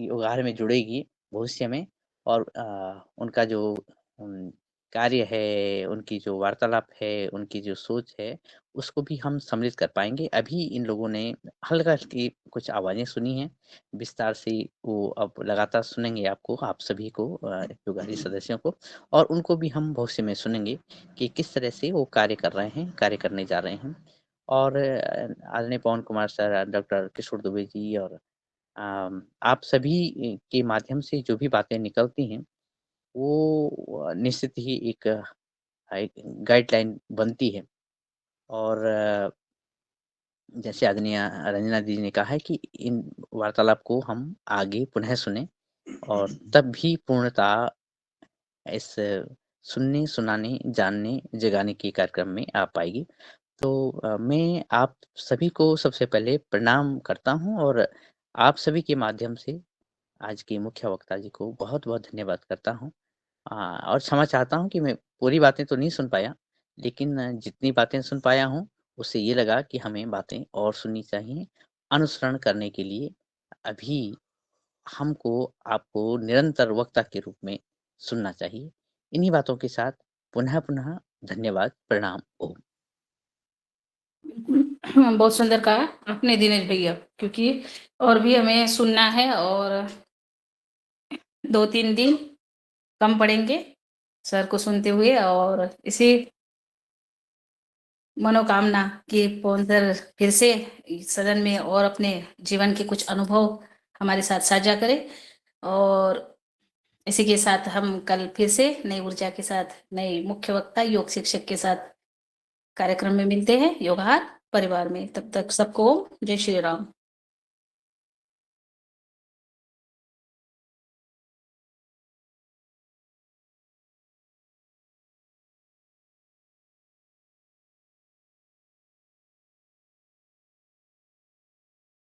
योगाहार में जुड़ेगी भविष्य में और उनका जो कार्य है, उनकी जो वार्तालाप है, उनकी जो सोच है, उसको भी हम सम्मिलित कर पाएँगे। अभी इन लोगों ने हल्का-हल्की कुछ आवाज़ें सुनी हैं, विस्तार से वो अब लगातार सुनेंगे आपको, आप सभी को योगाहारी सदस्यों को और उनको भी हम भविष्य में सुनेंगे कि किस तरह से वो कार्य कर रहे हैं, कार्य करने जा रहे हैं। और आदरणीय पवन कुमार सर, डॉक्टर किशोर दुबे जी और आप सभी के माध्यम से जो भी बातें निकलती हैं, वो निश्चित ही एक गाइडलाइन बनती है। और जैसे आदरणीय रंजना जी ने कहा है कि इन वार्तालाप को हम आगे पुनः सुनें और तब भी पूर्णतः इस सुनने, सुनाने, जानने, जगाने के कार्यक्रम में आ पाएगी। तो मैं आप सभी को सबसे पहले प्रणाम करता हूँ और आप सभी के माध्यम से आज के मुख्य वक्ता जी को बहुत-बहुत धन्यवाद करता हूँ। और क्षमा चाहता हूँ कि मैं पूरी बातें तो नहीं सुन पाया, लेकिन जितनी बातें सुन पाया हूँ, उससे ये लगा कि हमें बातें और सुननी चाहिए, अनुसरण करने के लिए अभी हमको आपको निरंतर वक्ता के रूप में सुनना चाहिए। इन्हीं बातों के साथ पुनः-पुनः धन्यवाद, प्रणाम, ओम। बहुत सुंदर कहा आपने दिनेश भैया, क्योंकि और भी हमें सुनना है और 2-3 दिन कम पड़ेंगे सर को सुनते हुए और इसी मनोकामना कि पवन सर फिर से सदन में और अपने जीवन के कुछ अनुभव हमारे साथ साझा करें। और इसी के साथ हम कल फिर से नई ऊर्जा के साथ, नए मुख्य वक्ता योग शिक्षक के साथ कार्यक्रम में मिलते हैं योगाहार परिवार में। तब तक सबको जय श्री राम।